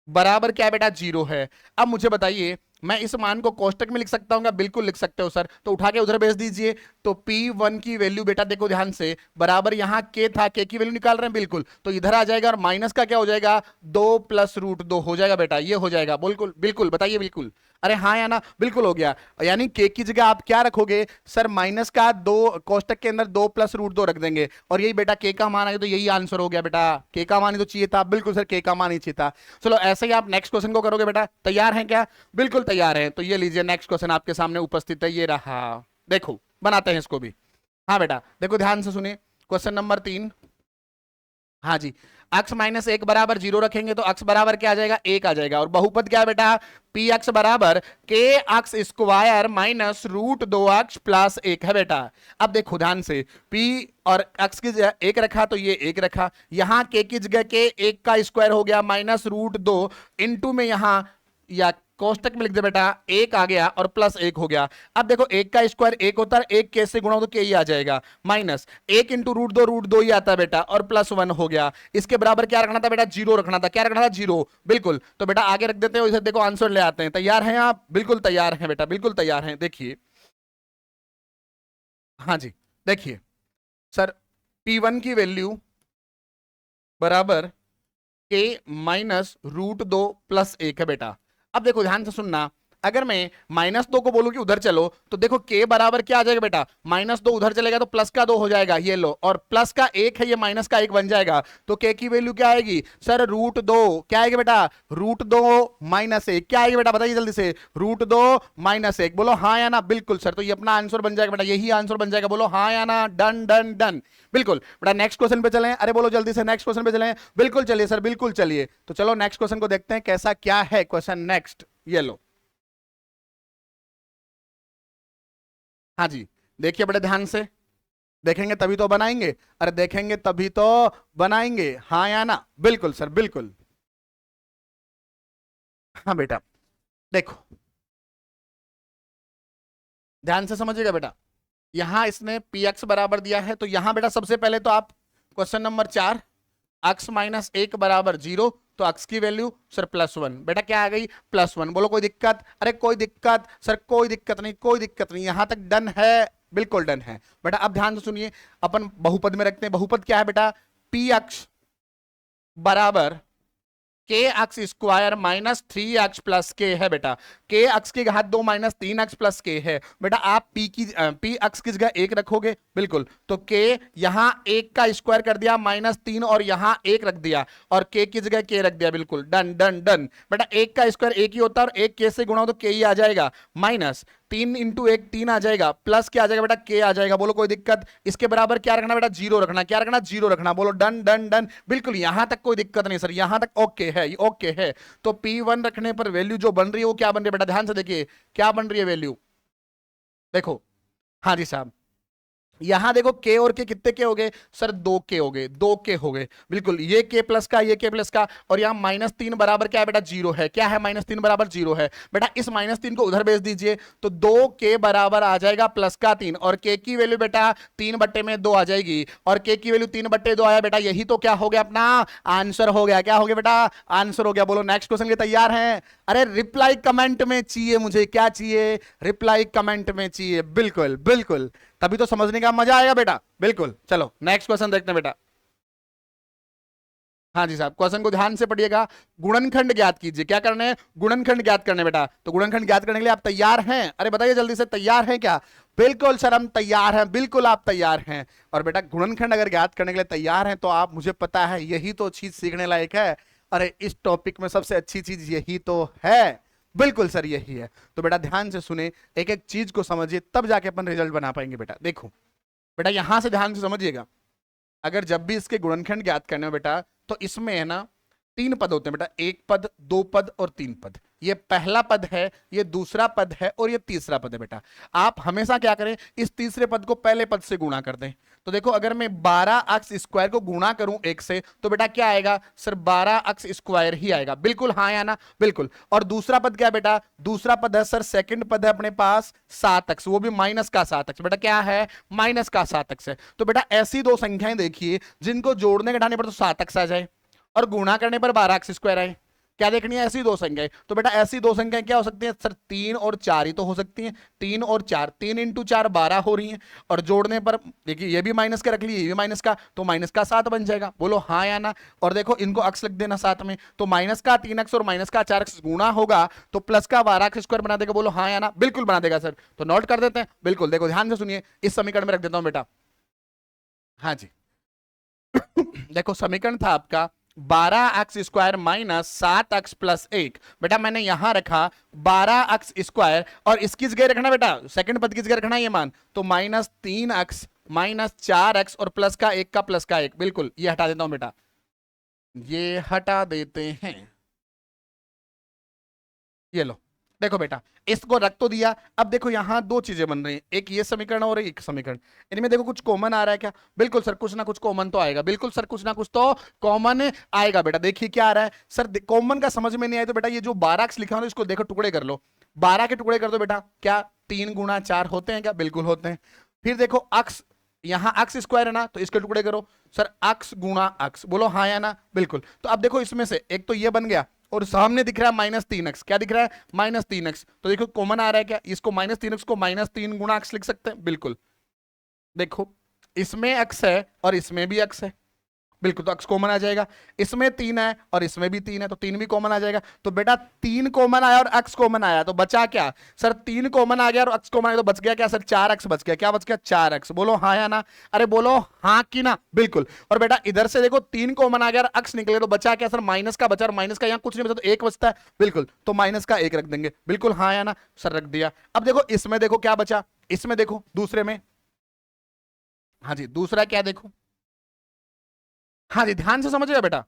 बराबर क्या है बेटा? जीरो है। अब मुझे बताइए, मैं इस मान को कोष्टक में लिख सकता हूँ? बिल्कुल लिख सकते हो सर, तो उठा के उधर भेज दीजिए। तो P1 की वैल्यू बेटा देखो ध्यान से, बराबर यहां के था, के की वैल्यू निकाल रहे हैं, बिल्कुल तो इधर आ जाएगा और माइनस का क्या हो जाएगा? 2 प्लस रूट 2 हो जाएगा बेटा, ये हो जाएगा। बिल्कुल बिल्कुल बताइए बिल्कुल। अरे हाँ या ना? बिल्कुल हो गया। यानी के की जगह आप क्या रखोगे सर? माइनस का 2, कोष्टक के अंदर 2 प्लस रूट 2 रख देंगे और यही बेटा के का मान आएगा, तो यही आंसर हो गया बेटा। के का मान ही तो चाहिए था। बिल्कुल सर, के का मान ही चाहिए था। चलो ऐसे ही आप नेक्स्ट क्वेश्चन को करोगे बेटा। तैयार हैं क्या? बिल्कुल तैयार हैं। तो ये लीजिए नेक्स्ट क्वेश्चन आपके सामने उपस्थित है, ये रहा। देखो बनाते हैं इसको भी। हाँ बेटा देखो ध्यान से सुनिए, क्वेश्चन नंबर 3। हाँ जी, x माइनस 1 बराबर 0 रखेंगे तो x बराबर क्या आ जाएगा? 1 आ जाएगा। और बहुपद क्या है बेटा? पी एक्स बराबर के x square minus root 2x plus 1 है बेटा। अब देखो ध्यान से, p और x की जगह 1 रखा तो ये 1 रखा, यहां k की जगह के 1 का स्क्वायर हो गया माइनस रूट 2 इंटू में यहां या कोष्टक में लिख दे बेटा 1 आ गया और प्लस 1 हो गया। अब देखो 1 का स्क्वायर 1 होता है, 1 के से गुणा हो तो के ही आ जाएगा, माइनस 1 इंटू रूट 2 ही आता है बेटा और प्लस 1 हो गया। इसके बराबर क्या रखना था बेटा? जीरो रखना था। क्या रखना था? जीरो। बिल्कुल, तो बेटा आगे रख देते हो, इधर देखो आंसर ले आते हैं। तैयार हैं आप? बिल्कुल तैयार हैं बेटा, बिल्कुल तैयार हैं। देखिए हाँ जी, देखिए सर P1 की वैल्यू बराबर के माइनस रूट 2 प्लस 1 है बेटा। अब देखो ध्यान से सुनना, अगर मैं माइनस 2 को बोलूं कि उधर चलो तो देखो के बराबर क्या आ जाएगा बेटा? माइनस 2 उधर चलेगा तो प्लस का 2 हो जाएगा, ये लो, और प्लस का 1 है, ये माइनस का 1 बन जाएगा। तो के की वैल्यू क्या आएगी सर? रूट 2। क्या आएगा बेटा? Root 2 minus 1। क्या आएगा बेटा? बताइए जल्दी से। Root 2 minus 1। बोलो हाँ या ना? बिल्कुल सर, तो ये अपना आंसर बन जाएगा बेटा, यही आंसर बन जाएगा। बोलो हाँ या ना? Done done done. बिल्कुल बेटा, नेक्स्ट क्वेश्चन पे चलें। अरे बोलो जल्दी से, नेक्स्ट क्वेश्चन पे चलें। बिल्कुल चलिए सर, बिल्कुल चलिए। तो चलो नेक्स्ट क्वेश्चन को देखते हैं कैसा क्या है क्वेश्चन नेक्स्ट। ये लो, हाँ जी, देखिए बड़े ध्यान से, देखेंगे तभी तो बनाएंगे। अरे देखेंगे तभी तो बनाएंगे, हाँ या ना? बिल्कुल सर, बिल्कुल। हाँ बेटा देखो ध्यान से समझिएगा बेटा, यहां इसने पी एक्स बराबर दिया है, तो यहां बेटा सबसे पहले तो आप क्वेश्चन नंबर 4, x माइनस 1 बराबर 0, तो x की वैल्यू सर +1। बेटा क्या आ गई? +1। बोलो कोई दिक्कत? अरे कोई दिक्कत सर? कोई दिक्कत नहीं, कोई दिक्कत नहीं, यहां तक डन है, बिल्कुल डन है बेटा। अब ध्यान से सुनिए, अपन बहुपद में रखते हैं। बहुपद क्या है बेटा? पी एक्स बराबर के x square minus 3x plus के है बेटा। के एक्स की घात 2 माइनस 3x प्लस के है बेटा। आप पी एक्स की जगह 1 रखोगे, बिल्कुल, तो के यहां 1 का स्क्वायर कर दिया -3 और यहां 1 रख दिया और के की जगह के रख दिया, बिल्कुल डन डन डन बेटा। 1 का स्क्वायर 1 ही होता है और 1 के से गुणा हो तो के ही आ जाएगा, माइनस 3 इंटू 1 3 आ जाएगा, प्लस क्या आ जाएगा बेटा? के आ जाएगा। बोलो कोई दिक्कत? इसके बराबर क्या रखना बेटा? 0 रखना। क्या रखना? 0 रखना। बोलो डन डन डन। बिल्कुल यहां तक कोई दिक्कत नहीं सर, यहां तक ओके है, ओके है। तो P1 रखने पर वैल्यू जो बन रही है वो क्या बन रही है बेटा? ध्यान से देखिए क्या बन रही है वैल्यू, देखो। हाँ जी साहब, यहां देखो के और के कितने के हो गए सर? 2 के हो गए, 2 के हो गए, बिल्कुल। ये के प्लस का, ये के प्लस का, और यहां -3 बराबर क्या है बेटा? 0 है। क्या है? -3 बराबर 0 है बेटा। इस -3 को उधर भेज दीजिए तो 2 के बराबर आ जाएगा प्लस का 3, और के की वैल्यू बेटा 3/2 आ जाएगी, और के की वैल्यू 3/2 आया बेटा, यही तो क्या हो गया? अपना आंसर हो गया। क्या हो गया बेटा? आंसर हो गया। बोलो नेक्स्ट क्वेश्चन के तैयार हैं? अरे रिप्लाई कमेंट में चाहिए मुझे, क्या चाहिए? रिप्लाई कमेंट में चाहिए, बिल्कुल बिल्कुल, तभी तो समझने का मजा आएगा बेटा, बिल्कुल। चलो नेक्स्ट क्वेश्चन देखते हैं बेटा। हाँ जी साहब, क्वेश्चन को ध्यान से पढ़िएगा। गुणनखंड ज्ञात कीजिए। क्या करना है? गुणनखंड ज्ञात करने बेटा। तो गुणनखंड ज्ञात करने के लिए आप तैयार हैं? अरे बताइए जल्दी से, तैयार हैं क्या? बिल्कुल सर हम तैयार हैं, बिल्कुल आप तैयार हैं। और बेटा गुणनखंड अगर ज्ञात करने के लिए तैयार हैं तो आप, मुझे पता है यही तो चीज सीखने लायक है। अरे इस टॉपिक में सबसे अच्छी चीज यही तो है, बिल्कुल सर यही है। तो बेटा ध्यान से सुने, एक एक चीज को समझिए, तब जाके अपन रिजल्ट बना पाएंगे बेटा। देखो बेटा यहां से ध्यान से समझिएगा, अगर जब भी इसके गुणनखंड ज्ञात करने हो बेटा, तो इसमें है ना तीन पद होते हैं बेटा, एक पद, दो पद और तीन पद। ये पहला पद है, ये दूसरा पद है और ये तीसरा पद है बेटा। आप हमेशा क्या करें, इस तीसरे पद को पहले पद से गुणा कर दें। तो देखो अगर मैं 12x स्क्वायर को गुणा करूं एक से, तो बेटा क्या आएगा सर, 12x स्क्वायर ही आएगा। बिल्कुल हाँ या ना, बिल्कुल। और दूसरा पद क्या है बेटा, दूसरा पद है सर, सेकंड पद है अपने पास 7x, वो भी माइनस का 7x। बेटा क्या है, माइनस का 7x है। तो बेटा ऐसी दो संख्याएं देखिए जिनको जोड़ने घटाने पर तो 7x आ जाए और गुणा करने पर 12x स्क्वायर आए। क्या देखनी है, ऐसी दो संख्याएं। तो बेटा ऐसी दो संख्याएं क्या हो सकती हैं सर, 3 और 4 ही तो हो सकती हैं। 3 और 4, 3 इंटू 4 12 हो रही हैं, और जोड़ने पर देखिए ये भी माइनस का रख लिए, ये भी माइनस का, तो माइनस का 7 बन जाएगा। बोलो हाँ या ना। और देखो इनको अक्स लिख देना साथ में, तो माइनस का 3x और माइनस का 4x गुणा होगा तो प्लस का 12x स्क्वायर बना देगा। बोलो हाँ या ना, बिल्कुल बना देगा सर। तो नोट कर देते हैं, बिल्कुल। देखो ध्यान से सुनिए, इस समीकरण में रख देता हूं बेटा। हाँ जी देखो समीकरण था आपका 12x square minus 7x plus 1। बेटा मैंने यहां रखा 12x स्क्वायर, और इसकी जगह रखना बेटा, सेकंड पद की जगह रखना ये मान, तो माइनस 3x माइनस 4x और प्लस का 1 का प्लस का 1। बिल्कुल, ये हटा देता हूं बेटा, ये हटा देते हैं। ये लो, देखो बेटा इसको रख तो दिया। अब देखो यहां दो चीजें बन रही हैं, एक ये समीकरण और एक समीकरण। इनमें देखो कुछ कॉमन आ रहा है क्या, बिल्कुल सर कुछ ना कुछ कॉमन तो आएगा। बिल्कुल सर कुछ ना कुछ तो कॉमन आएगा बेटा। देखिए क्या आ रहा है सर, कॉमन का समझ में नहीं आया तो बेटा ये जो 12x लिखा हो इसको देखो टुकड़े कर लो, 12 के टुकड़े कर दो बेटा। क्या 3 गुणा 4 होते हैं क्या, बिल्कुल होते हैं। फिर देखो अक्स, यहां अक्स स्क्वायर है ना, तो इसके टुकड़े करो सर, अक्स गुणा अक्स। बोलो हाँ या ना, बिल्कुल। तो अब देखो इसमें से एक तो ये बन गया, और सामने दिख रहा है -3x। क्या दिख रहा है, -3x। तो देखो कॉमन आ रहा है क्या, इसको -3x को -3 गुणा x लिख सकते हैं, बिल्कुल। देखो इसमें x है और इसमें भी x है, बिल्कुल, तो x कॉमन आ जाएगा। इसमें 3 है और इसमें भी 3 है, तो 3 भी कॉमन आ जाएगा। तो बेटा 3 कॉमन आया और x कॉमन आया, तो बचा क्या सर, 3 कॉमन आ गया और x कॉमन आया, तो बच गया क्या सर, 4x बच गया। क्या बच गया, 4x। बोलो हाँ या ना, अरे बोलो हाँ कि ना, बिल्कुल। और बेटा इधर से देखो 3 कॉमन आ गया और x निकले, तो बचा क्या सर, माइनस का बचा, और माइनस का यहाँ कुछ नहीं बचा तो 1 बचता है, बिल्कुल। तो माइनस का 1 रख देंगे, बिल्कुल हाँ या ना सर, रख दिया। अब देखो इसमें देखो क्या बचा, इसमें देखो दूसरे में, हाँ जी दूसरा क्या देखो, हाँ जी ध्यान से समझिएगा बेटा,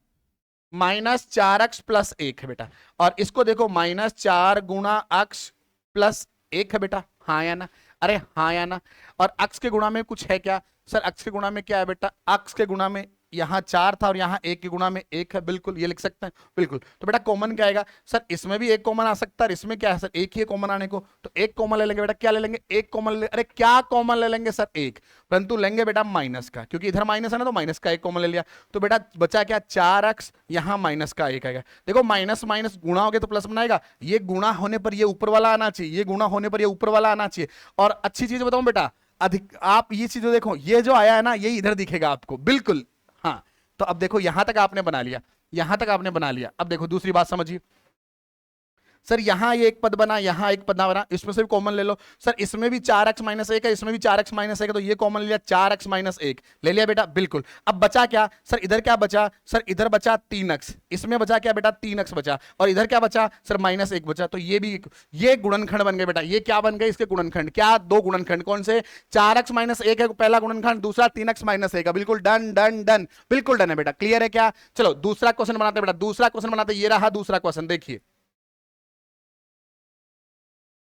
-4x प्लस 1 है बेटा। और इसको देखो -4 गुणा x प्लस 1 है बेटा, हाँ या ना, अरे हाँ या ना। और x के गुणा में कुछ है क्या सर, x के गुणा में क्या है बेटा, x के गुणा में यहाँ 4 था और यहाँ 1 के गुणा में 1 है, बिल्कुल ये लिख सकते हैं, बिल्कुल। तो बेटा कॉमन क्या आएगा सर, इसमें भी 1 कॉमन आ सकता है, इसमें क्या है सर, 1 ही है कॉमन आने को, तो 1 कॉमन ले लेंगे बेटा। क्या ले लेंगे, 1 कॉमन ले, अरे क्या कॉमन ले लेंगे सर, 1, परंतु लेंगे बेटा माइनस का, क्योंकि इधर माइनस है ना, तो माइनस का 1 कॉमन ले लिया। तो बेटा बचा क्या, 4x, यहाँ माइनस का 1 आएगा। देखो माइनस माइनस गुणा हो गया तो प्लस बनाएगा, ये गुणा होने पर ये ऊपर वाला आना चाहिए, ये गुणा होने पर ये ऊपर वाला आना चाहिए। और अच्छी चीज बताऊं बेटा, अधिक आप ये चीज देखो, ये जो आया है ना, ये इधर दिखेगा आपको, बिल्कुल हाँ। तो अब देखो यहां तक आपने बना लिया, यहां तक आपने बना लिया। अब देखो दूसरी बात समझिए सर, यहां ये एक पद बना, यहां एक पद ना बना, इसमें से भी कॉमन ले लो सर। इसमें भी 4x माइनस 1 है, इसमें भी 4x माइनस 1 है, तो ये कॉमन लिया, 4x माइनस 1 ले लिया बेटा, बिल्कुल। अब बचा क्या सर, इधर क्या बचा सर, इधर बचा 3x, इसमें बचा क्या बेटा, 3x बचा, और इधर क्या बचा सर, -1 बचा। तो ये भी, ये गुणनखंड बन गए बेटा। ये क्या बन गए, इसके गुणनखंड, क्या दो गुणनखंड, कौन से, 4x माइनस 1 है पहला गुणनखंड, दूसरा 3x माइनस 1 है, बिल्कुल डन डन डन, बिल्कुल डन है बेटा। क्लियर है क्या, चलो दूसरा क्वेश्चन बनाते बेटा, दूसरा क्वेश्चन बनाते। ये रहा दूसरा क्वेश्चन, देखिए।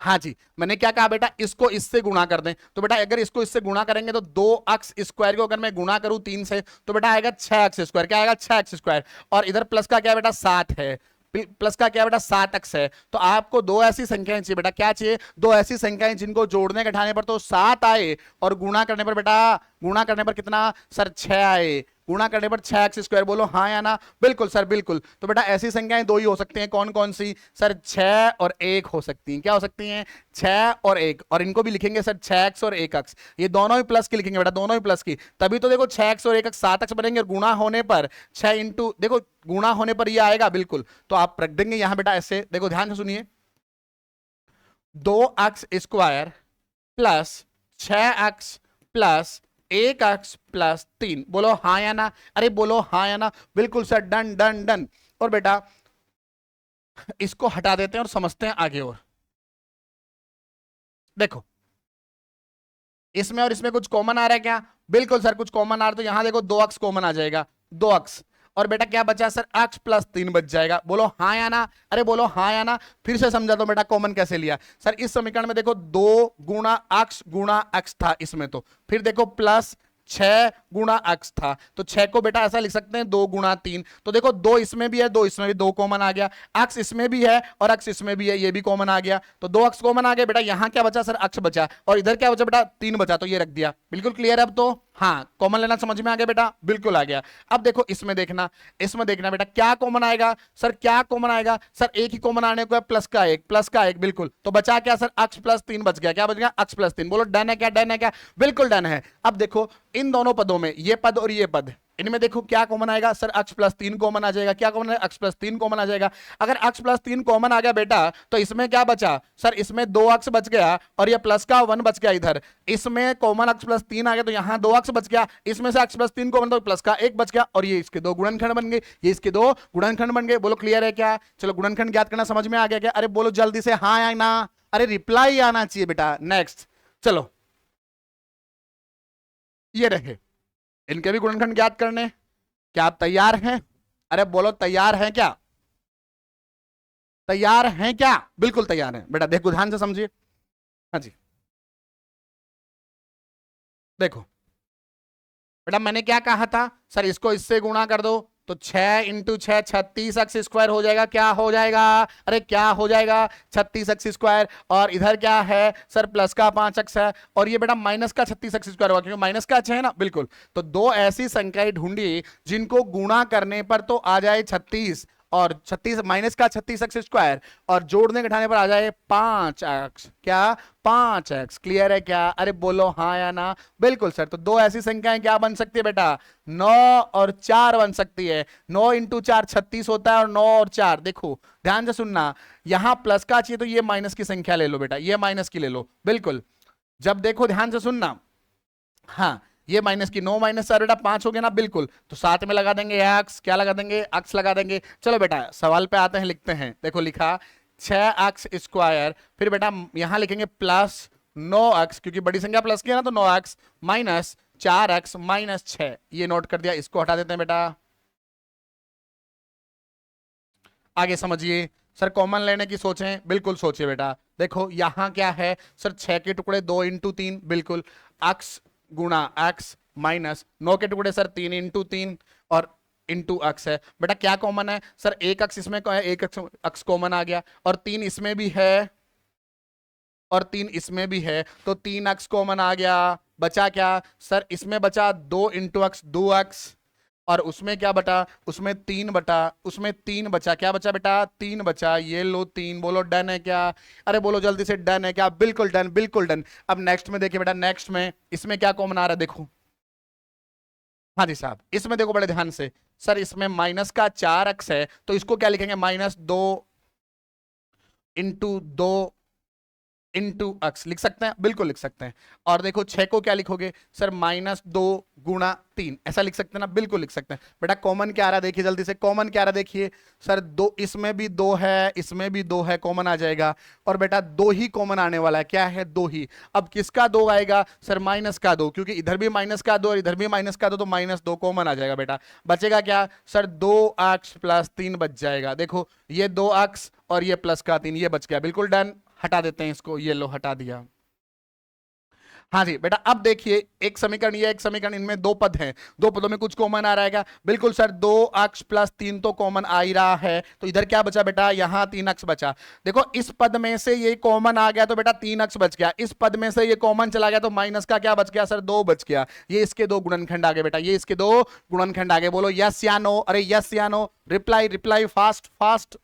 हाँ जी, मैंने क्या कहा बेटा, इसको इससे गुणा कर दें, तो बेटा अगर इसको इससे गुणा करेंगे तो 2x स्क्वायर को अगर मैं गुणा करूं 3 से, तो बेटा आएगा 6x स्क्वायर। क्या आएगा, 6x स्क्वायर। और इधर प्लस का क्या है बेटा, 7 है, प्लस का क्या है बेटा, 7x है। तो आपको दो ऐसी संख्याएं चाहिए बेटा, क्या चाहिए, दो ऐसी संख्याएं जिनको जोड़ने घटाने पर तो 7 आए, और गुणा करने पर बेटा, गुणा करने पर कितना सर, 6 आए, गुणा करने पर 6x स्क्वायर। बोलो हाँ या ना, बिल्कुल सर, बिल्कुल। तो बेटा ऐसी संख्याएं दो ही हो सकती हैं, कौन कौन सी सर, 6 और 1 हो सकती हैं। क्या हो सकती हैं, 6 और 1, और इनको भी लिखेंगे सर 6x और 1x, ये दोनों ही प्लस की लिखेंगे बेटा, दोनों ही प्लस की। तभी तो देखो 6x और 1x 7x बनेंगे, और गुणा होने पर 6 इंटू, देखो गुणा होने पर ये आएगा, बिल्कुल। तो आप रख देंगे यहां बेटा ऐसे, देखो ध्यान से सुनिए, 2x square plus 6x plus 1x plus 3। बोलो हाँ या ना, अरे बोलो हाँ या ना, बिल्कुल सर, डन डन डन। और बेटा इसको हटा देते हैं और समझते हैं आगे। और देखो इसमें और इसमें कुछ कॉमन आ रहा है क्या? बिल्कुल सर कुछ कॉमन आ रहा है, तो यहां देखो 2 अक्स कॉमन आ जाएगा, 2 अक्स। और बेटा क्या बचा सर? अक्स प्लस 3 बच जाएगा। बोलो हाँ या ना? अरे बोलो हाँ या ना? फिर से समझा दो बेटा कॉमन कैसे लिया। सर इस समीकरण में देखो 2 गुणा अक्स था इसमें, तो फिर देखो प्लस 6 गुणा अक्स था, तो 6 को बेटा ऐसा लिख सकते हैं 2 गुणा 3। तो देखो 2 इसमें भी है, 2 इसमें भी, 2 कॉमन आ गया। अक्स इसमें भी है और अक्स इसमें भी है, ये भी कॉमन आ गया। तो 2 अक्स कॉमन आ गए बेटा। यहां क्या बचा सर? अक्स बचा। और इधर क्या बचा बेटा? 3 बचा, तो ये रख दिया। बिल्कुल क्लियर है अब तो? हाँ, कॉमन लेना समझ में आ गया बेटा? बिल्कुल आ गया। अब देखो इसमें देखना, इसमें देखना बेटा क्या कॉमन आएगा सर? क्या कॉमन आएगा सर? एक ही कॉमन आने को है, प्लस का एक, प्लस का एक। बिल्कुल, तो बचा क्या सर? अक्स प्लस 3 बच गया। क्या बच गया? अक्स प्लस 3। बोलो डन है क्या? डन है क्या? बिल्कुल डन है। अब देखो इन दोनों पदों में, ये पद और ये पद, इनमें देखो क्या कॉमन आएगा सर? अक्स प्लस 3 कॉमन आ जाएगा। क्या कॉमन है? अक्स प्लस 3 कॉमन आ जाएगा। अगर अक्स प्लस 3 कॉमन आ गया बेटा, तो इसमें क्या बचा सर? इसमें 2 अक्स बच गया और ये प्लस का 1 बच गया इधर। इसमें कॉमन अक्स प्लस 3 आ गया, तो यहां 2 अक्स बच गया। इसमें से अक्स प्लस 3 कॉमन, तो प्लस का 1 बच गया। और ये इसके 2 गुणनखंड बन गए, ये इसके 2 गुणनखंड बन गए। बोलो क्लियर है क्या? चलो गुणनखंड ज्ञात करना समझ में आ गया क्या? अरे बोलो जल्दी से हाँ या ना? अरे रिप्लाई आना चाहिए बेटा। नेक्स्ट चलो, ये रहे इनके भी गुणनखंड ज्ञात करने। क्या आप तैयार हैं? अरे बोलो तैयार हैं क्या? तैयार हैं क्या? बिल्कुल तैयार हैं बेटा। देखो ध्यान से समझिए। हाँ जी, देखो बेटा मैंने क्या कहा था सर? इसको इससे गुणा कर दो, तो 6 इंटू 6 36 एक्स स्क्वायर हो जाएगा। क्या हो जाएगा? अरे क्या हो जाएगा? 36 एक्स स्क्वायर। और इधर क्या है सर? प्लस का 5 एक्स है, और ये बेटा माइनस का 36 एक्स स्क्वायर होगा, क्योंकि माइनस का 6 है ना। बिल्कुल, तो दो ऐसी संख्याएं ढूंढी जिनको गुणा करने पर तो आ जाए 36, और 36 माइनस का 36 एक्स स्क्वायर, और जोड़ने घटाने पर आ जाए 5 एक्स। क्या? 5 एक्स। क्लियर है क्या? अरे बोलो हाँ या ना? बिल्कुल सर। तो दो ऐसी संख्याएं क्या बन सकती है बेटा? 9 और 4 बन सकती है। 9 इंटू 4 36 होता है, और 9 और 4 देखो ध्यान से सुनना, यहां प्लस का चाहिए तो ये माइनस की संख्या ले लो बेटा, ये माइनस की ले लो। बिल्कुल, जब देखो ध्यान से सुनना, हाँ ये माइनस की, 9 माइनस 4 बेटा 5 हो गया ना। बिल्कुल, तो साथ में लगा देंगे एक्स। क्या लगा देंगे? एक्स लगा देंगे। चलो बेटा सवाल पे आते हैं, लिखते हैं। देखो लिखा 6 एक्स स्क्वायर, फिर बेटा यहां लिखेंगे प्लस 9 एक्स, क्योंकि बड़ी संख्या प्लस की है ना, तो 9 एक्स माइनस 4 एक्स माइनस 6। ये नोट कर दिया, इसको हटा देते हैं बेटा। आगे समझिए सर, कॉमन लेने की सोचें। बिल्कुल सोचिए बेटा। देखो यहां क्या है सर? 6 के टुकड़े 2 इंटू 3। बिल्कुल, एक्स गुणा एक्स माइनस 9 के टुकड़े सर 3 इंटू 3 और इंटू अक्स है। बेटा क्या कॉमन है सर? एक अक्स इसमें है, एक अक्स कॉमन आ गया, और 3 इसमें भी है और 3 इसमें भी है, तो 3 अक्स कॉमन आ गया। बचा क्या सर? इसमें बचा 2 इंटू अक्स, 2 अक्स, और उसमें क्या बटा? उसमें 3 बटा, उसमें 3 बचा। क्या बचा बेटा? 3 बचा। ये लो 3। बोलो डन है क्या? अरे बोलो जल्दी से डन है क्या? बिल्कुल डन, बिल्कुल डन। अब नेक्स्ट में देखिए बेटा, नेक्स्ट में इसमें क्या कॉमन आ रहा है? देखो हाँ जी साहब, इसमें देखो बड़े ध्यान से सर, इसमें माइनस का 4 एक्स है, तो इसको क्या लिखेंगे? माइनस 2 इंटू 2 इंटू अक्स लिख सकते हैं। बिल्कुल लिख सकते हैं। और देखो 6 को क्या लिखोगे सर? माइनस 2 गुणा 3, ऐसा लिख सकते हैं ना? बिल्कुल लिख सकते हैं बेटा। कॉमन क्या आ रहा है देखिए जल्दी से, कॉमन क्या आ रहा है देखिए सर? 2 इसमें भी 2 है, इसमें भी 2 है, कॉमन आ जाएगा। और बेटा 2 ही कॉमन आने वाला है। क्या है? 2 ही। अब किसका 2 आएगा सर? माइनस का 2, क्योंकि इधर भी माइनस का 2 और इधर भी माइनस का 2, तो माइनस 2 कॉमन आ जाएगा बेटा। बचेगा क्या सर? 2 अक्स प्लस 3 बच जाएगा। देखो ये 2 अक्स और ये प्लस का 3, ये बच गया। बिल्कुल डन। हटा देते हैं इसको, ये लो हटा दिया। हाँ जी बेटा, अब देखिए एक समीकरण, ये एक समीकरण, इनमें दो पद हैं, दो पदों में कुछ कॉमन आ रहा है क्या? बिल्कुल सर, 2 अक्स प्लस 3 तो कॉमन आ ही रहा है, तो इधर क्या बचा बेटा? यहां 3 अक्स बचा। देखो इस पद में से ये कॉमन आ गया तो बेटा 3 अक्स बच गया, इस पद में से ये कॉमन चला गया तो माइनस का क्या बच गया सर? 2 बच गया। ये इसके दो गुणनखंड आ गए बेटा, ये इसके दो गुणनखंड आ गए। बोलो यस या नो? अरे यस या no? Reply reply, fast fast.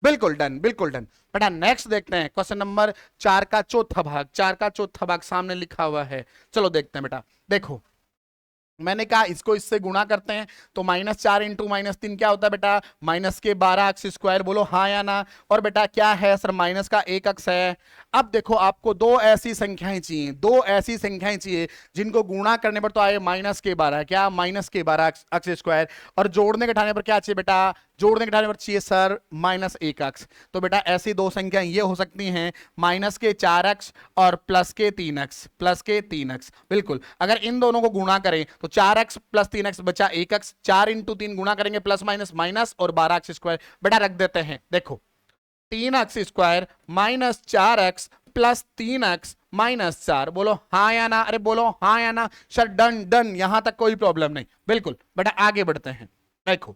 बिल्कुल डन, बिल्कुल डन बेटा। नेक्स्ट देखते हैं क्वेश्चन नंबर 4 का चौथा भाग, 4 का चौथा भाग सामने लिखा हुआ है। चलो देखते हैं बेटा। देखो मैंने कहा इसको इससे गुणा करते हैं तो -4 इंटू -3 क्या होता है बेटा, माइनस के 12 अक्स स्क्वायर। बोलो हाँ या ना। और बेटा क्या है सर, माइनस का 1 अक्स है। अब देखो आपको दो ऐसी संख्याएं चाहिए, दो ऐसी संख्याएं चाहिए जिनको गुणा करने पर तो आए -12, क्या -12 अक्स स्क्वायर, और जोड़ने के ठाने पर क्या चाहिए बेटा, जोड़ने के ठाने पर चाहिए सर -1 अक्स। तो बेटा ऐसी दो संख्याएं ये हो सकती हैं -4 अक्स और +3 अक्स, +3 अक्स। बिल्कुल, अगर इन दोनों को गुणा करें तो 4 अक्स प्लस 3 अक्स बचा 1 अक्स, 4 इंटू 3 गुणा करेंगे प्लस माइनस माइनस, और 12 अक्स स्क्वायर। बेटा रख देते हैं, देखो 3 अक्स स्क्वायर -4 अक्स प्लस 3 अक्स -4। बोलो हाँ या ना, अरे बोलो हाँ या ना सर। डन डन, यहां तक कोई प्रॉब्लम नहीं। बिल्कुल बेटा आगे बढ़ते हैं। देखो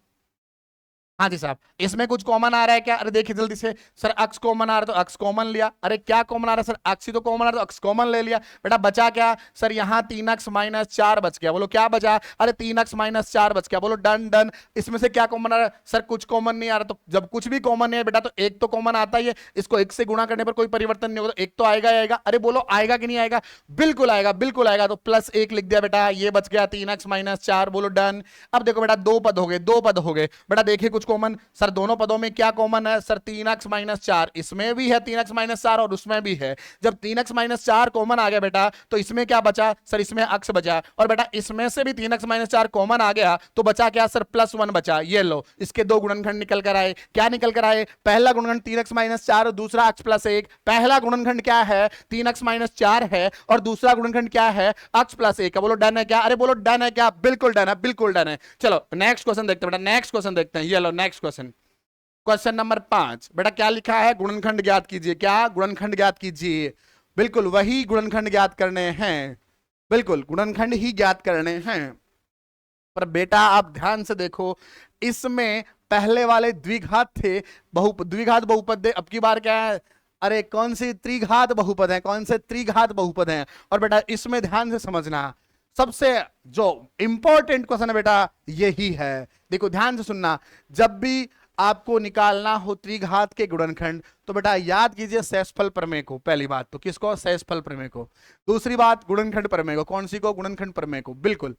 हाँ जी साहब, इसमें कुछ कॉमन आ रहा है क्या, अरे देखिए जल्दी से। सर अक्स कॉमन आ रहा है तो अक्स कॉमन लिया। अरे क्या कॉमन आ रहा है सर, अक्स ही तो कॉमन आ रहा है तो अक्स कॉमन ले लिया। बेटा बचा क्या सर, यहाँ 3 अक्स -4 बच गया। बोलो क्या बचा, अरे 3 अक्स -4 बच गया। बोलो डन डन। इसमें से क्या कॉमन आ रहा है सर, कुछ कॉमन नहीं आ रहा। तो जब कुछ भी कॉमन नहीं है बेटा तो एक तो कॉमन आता ही है। इसको एक से गुणा करने पर कोई परिवर्तन नहीं होगा तो एक तो आएगा ही आएगा। अरे बोलो आएगा कि नहीं आएगा, बिल्कुल आएगा, बिल्कुल आएगा। तो +1 लिख दिया बेटा, ये बच गया 3 अक्स -4। बोलो डन। अब देखो बेटा दो पद हो गए, दो पद हो गए। बेटा देखिए कुछ कॉमन सर, दोनों पदों में क्या कॉमन है सर, 3 अक्स -4, इसमें भी है 3 अक्स -4 और उसमें भी है। जब 3 अक्स -4 कॉमन आ गया बेटा तो इसमें क्या बचा सर, इसमें अक्स बचा। और बेटा इसमें से भी 3 अक्स -4 कॉमन आ गया तो बचा क्या सर, +1 बचा। ये लो, इसके दो गुणनखंड निकल कर आए। क्या निकल कर आए, पहला गुणनखंड 3 अक्स -4 और दूसरा अक्स +1। पहला गुणनखंड क्या है, 3 अक्स -4 है और दूसरा गुणनखंड क्या है, अक्स +1 है। बोलो डन है क्या, अरे बोलो डन है क्या, बिल्कुल डन है, बिल्कुल डन है। चलो नेक्स्ट क्वेश्चन देखते हैं बेटा, नेक्स्ट क्वेश्चन देखते हैं। ये लो नेक्स्ट क्वेश्चन, क्वेश्चन नंबर 5। बेटा क्या लिखा है, गुणनखंड ज्ञात कीजिए। क्या, गुणनखंड ज्ञात कीजिए। बिल्कुल वही गुणनखंड ज्ञात करने हैं, बिल्कुल गुणनखंड ही ज्ञात करने हैं। पर बेटा आप ध्यान से देखो, इसमें पहले वाले द्विघात थे, द्विघात बहुपद। अब की बार क्या है, अरे कौन सी त्रिघात बहुपद है, कौन से त्रिघात बहुपद हैं। और बेटा इसमें ध्यान से समझना, सबसे जो इंपॉर्टेंट क्वेश्चन है बेटा यही है। देखो ध्यान से सुनना, जब भी आपको निकालना हो त्रिघात के गुणनखंड तो बेटा याद कीजिए शेषफल प्रमेय को। पहली बात तो किसको, शेषफल प्रमेय को। दूसरी बात गुणनखंड प्रमेय को। कौन सी को, गुणनखंड प्रमेय को। बिल्कुल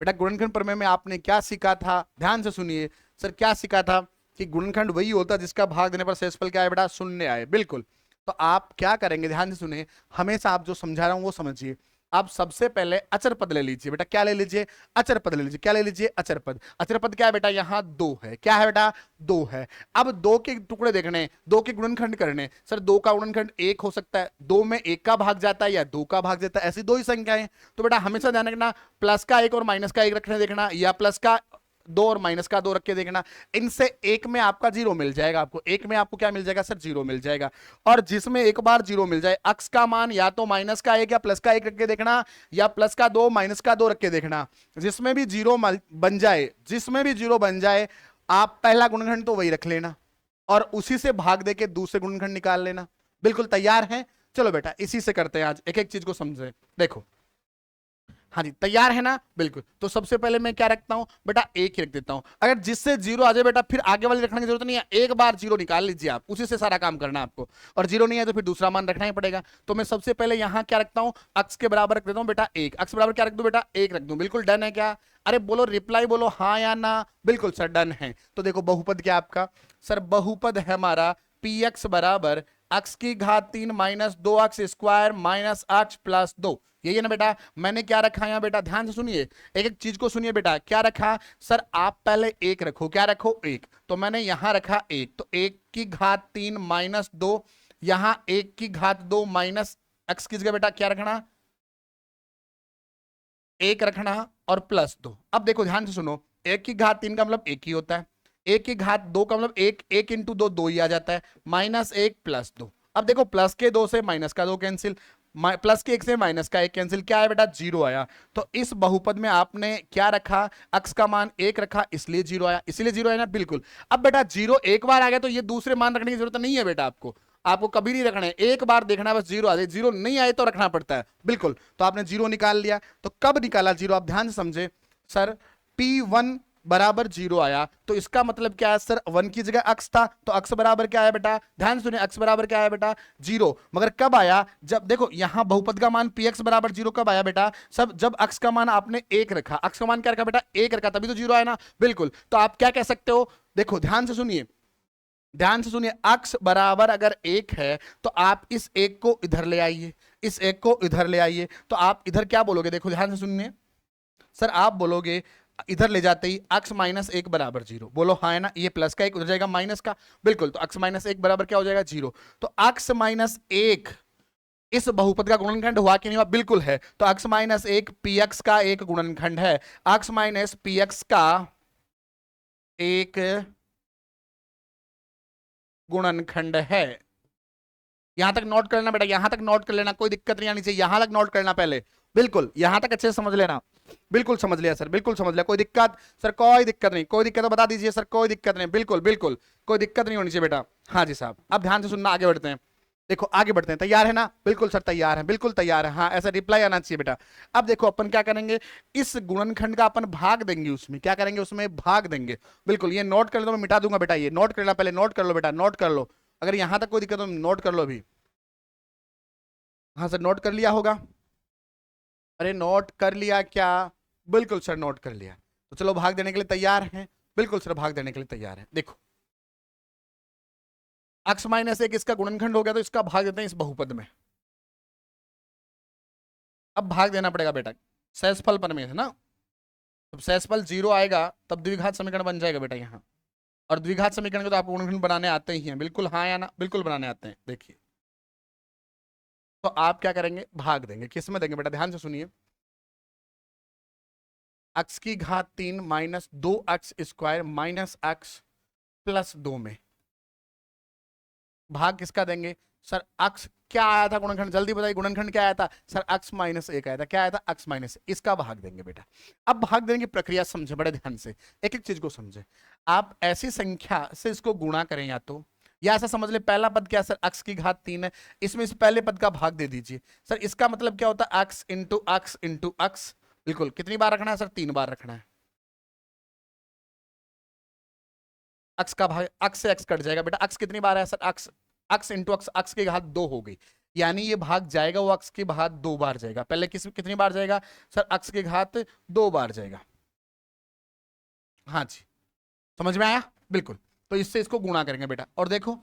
बेटा गुणनखंड प्रमेय में आपने क्या सीखा था, ध्यान से सुनिए सर। क्या सीखा था कि गुणनखंड वही होता है जिसका भाग देने पर शेषफल क्या है बेटा, शून्य आए। बिल्कुल, तो आप क्या करेंगे, ध्यान से सुनिए, हमेशा आप जो समझा रहा हूं वो समझिए। आप सबसे पहले अचर पद ले लीजिए बेटा। क्या ले लीजिए, अचर पद ले लीजिए। क्या ले लीजिए, अचर पद। अचर पद क्या है बेटा, यहाँ 2 है। क्या है बेटा, 2 है। अब 2 के टुकड़े देखने, 2 के गुणनखंड करने। सर 2 का गुणनखंड 1 हो सकता है, 2 में 1 का भाग जाता है या 2 का भाग जाता है, ऐसी दो ही संख्याएं। तो बेटा हमेशा ध्यान रखना, प्लस का 1 और माइनस का 1 रखने देखना, या प्लस का 2 और माइनस का 2 रख के देखना। इनसे एक में आपका 0 मिल जाएगा, आपको एक में आपको क्या मिल जाएगा सर, 0 मिल जाएगा। और जिसमें एक बार 0 मिल जाए, अक्स का मान या तो माइनस का 1 या प्लस का 1 रख के देखना, या प्लस का 2 माइनस का 2 रख के देखना। जिसमें भी 0 बन जाए, जिसमें भी 0 बन जाए, आप पहला गुणनखंड तो वही रख लेना और उसी से भाग देके दूसरे गुणनखंड निकाल लेना। बिल्कुल तैयार है, चलो बेटा इसी से करते हैं आज, एक एक चीज को समझे। देखो हाँ जी तैयार है ना, बिल्कुल। तो सबसे पहले मैं क्या रखता हूं बेटा, 1 ही रख देता हूं। अगर जिससे 0 आ जाए बेटा फिर आगे वाले रखने की जरूरत नहीं है, एक बार 0 निकाल लीजिए आप, उसी से सारा काम करना है आपको। और 0 नहीं है तो फिर दूसरा मान रखना ही पड़ेगा। तो मैं सबसे पहले यहां क्या रखता हूं, अक्स के बराबर रख देता हूं बेटा 1। अक्स बराबर क्या रख दूं बेटा, 1 रख दूं। बिल्कुल डन है क्या, अरे बोलो रिप्लाई बोलो हाँ या ना। बिल्कुल सर डन है। तो देखो बहुपद क्या आपका सर, बहुपद है हमारा पी एक्स बराबर अक्स की घात 3 माइनस 2 अक्स स्क्वायर माइनस अक्स प्लस 2। यही है ना बेटा। मैंने क्या रखा है यहाँ बेटा, ध्यान से सुनिए, एक एक चीज को सुनिए बेटा। क्या रखा सर, आप पहले 1 रखो। क्या रखो, 1। तो मैंने यहां रखा 1, तो 1 की घात 3 माइनस 2, यहां 1 की घात 2 माइनस एक्स की जगह बेटा क्या रखना, 1 रखना और प्लस 2। अब देखो ध्यान से सुनो, 1 की घात 3 का मतलब 1 ही होता है, 1 की घात 2 का मतलब 1, 1 इंटू 2 2 ही आ जाता है, माइनस 1 प्लस 2। अब देखो प्लस के 2 से माइनस का 2 कैंसिल, प्लस के 1 से माइनस का 1 कैंसिल, क्या है बेटा 0 आया। तो इस बहुपद में आपने क्या रखा, अक्स का मान 1 रखा, इसलिए 0 आया, इसलिए 0 आया ना, बिल्कुल। अब बेटा 0 एक बार आ गया तो ये दूसरे मान रखने की जरूरत नहीं है बेटा, आपको आपको कभी नहीं रखना है, एक बार देखना है बस 0 आ जाए, 0 नहीं आए तो रखना पड़ता है। बिल्कुल, तो आपने 0 निकाल लिया। तो कब निकाला 0, आप ध्यान से समझे सर, P1 बराबर 0 आया तो इसका मतलब क्या है सर, 1 की जगह अक्स था तो अक्स बराबर क्या है बेटा, ध्यान सुनिए, अक्स बराबर क्या है बेटा 0। मगर कब आया, जब देखो यहां बहुपद का मान px बराबर 0 कब आया बेटा, सब जब अक्स का मान आपने 1 रखा, अक्स का मान क्या रखा बेटा 1 रखा, तभी तो 0 आया ना, बिल्कुल। तो आप क्या कह सकते हो, देखो ध्यान से सुनिए, ध्यान से सुनिए, अक्स बराबर अगर 1 है तो आप इस 1 को इधर ले आइए, इस 1 को इधर ले आइए, तो आप इधर क्या बोलोगे, देखो ध्यान से सुनिए सर, आप बोलोगे इधर ले जाते ही अक्स माइनस 1 बराबर 0, बोलो हाँ है ना, ये प्लस का 1 उधर जाएगा माइनस का, बिल्कुल। तो अक्स माइनस 1 बराबर क्या हो जाएगा 0। तो अक्स माइनस 1 इस बहुपद का गुणनखंड हुआ कि नहीं हुआ, बिल्कुल है। तो अक्स माइनस 1 पी एक्स का एक गुणनखंड है, अक्स माइनस पी एक्स का एक गुणनखंड है। यहां तक नोट करना बेटा, यहां तक नोट कर लेना, कोई दिक्कत नहीं आनी चाहिए, यहां तक नोट करना पहले, बिल्कुल यहां तक अच्छे से समझ लेना। बिल्कुल समझ लिया सर, बिल्कुल समझ लिया, कोई दिक्कत सर, कोई दिक्कत नहीं, कोई दिक्कत तो बता दीजिए सर, कोई दिक्कत नहीं, बिल्कुल बिल्कुल कोई दिक्कत नहीं होनी चाहिए बेटा। हाँ जी साहब, अब ध्यान से सुनना, आगे बढ़ते हैं, देखो आगे बढ़ते हैं, तैयार है ना, बिल्कुल सर तैयार है, बिल्कुल तैयार है, हाँ ऐसा रिप्लाई आना चाहिए बेटा। अब देखो अपन क्या करेंगे, इस गुणनखंड का अपन भाग देंगे, उसमें क्या करेंगे, उसमें भाग देंगे, बिल्कुल। ये नोट कर लो, मैं मिटा दूंगा बेटा, ये नोट कर लेना पहले, नोट कर लो बेटा, नोट कर लो, अगर यहां तक कोई दिक्कत हो नोट कर लो अभी। हाँ सर नोट कर लिया होगा, अरे नोट कर लिया क्या, बिल्कुल सर नोट कर लिया, तो चलो भाग देने के लिए तैयार हैं, बिल्कुल सर भाग देने के लिए तैयार है। देखो अक्स माइनस 1 इसका गुणनखंड हो गया तो इसका भाग देते हैं इस बहुपद में। अब भाग देना पड़ेगा बेटा, शेषफल पर में है ना, जब शेषफल 0 आएगा तब द्विघात समीकरण बन जाएगा बेटा यहाँ, और द्विघात समीकरण को तो आपको गुणनखंड बनाने आते ही हैं, बिल्कुल हाँ या ना, बिल्कुल बनाने आते हैं। देखिए तो आप क्या करेंगे, भाग देंगे, किस में देंगे बेटा, ध्यान से सुनिए, अक्स की घात 3 माइनस 2 अक्स स्क्वायर माइनस अक्स प्लस 2 में भाग किसका देंगे सर, अक्स क्या आया था गुणनखंड, जल्दी बताइए गुणनखंड क्या आया था सर, अक्स माइनस 1 आया था, क्या आया था अक्स माइनस, इसका भाग देंगे बेटा। अब भाग देने की प्रक्रिया समझे बड़े ध्यान से, एक एक चीज को समझे। आप ऐसी संख्या से इसको गुणा करें, या तो या ऐसा समझ ले, पहला पद क्या सर, अक्स की घात 3 है, इसमें इस पहले पद का भाग दे दीजिए सर, इसका मतलब क्या होता है, अक्स इंटू अक्स इंटू अक्स, बिल्कुल कितनी बार रखना है सर, 3 बार रखना है। अक्स का भाग, अक्स से अक्स कट जाएगा बेटा, अक्स कितनी बार है सर, अक्स अक्स इंटू अक्स, अक्स की घात 2 हो गई, यानी ये भाग जाएगा, वो अक्स की घात 2 बार जाएगा, पहले कितनी बार जाएगा सर, अक्स की घात 2 बार जाएगा। हाँ जी समझ में आया, बिल्कुल। तो इससे इसको गुणा करेंगे बेटा, और देखो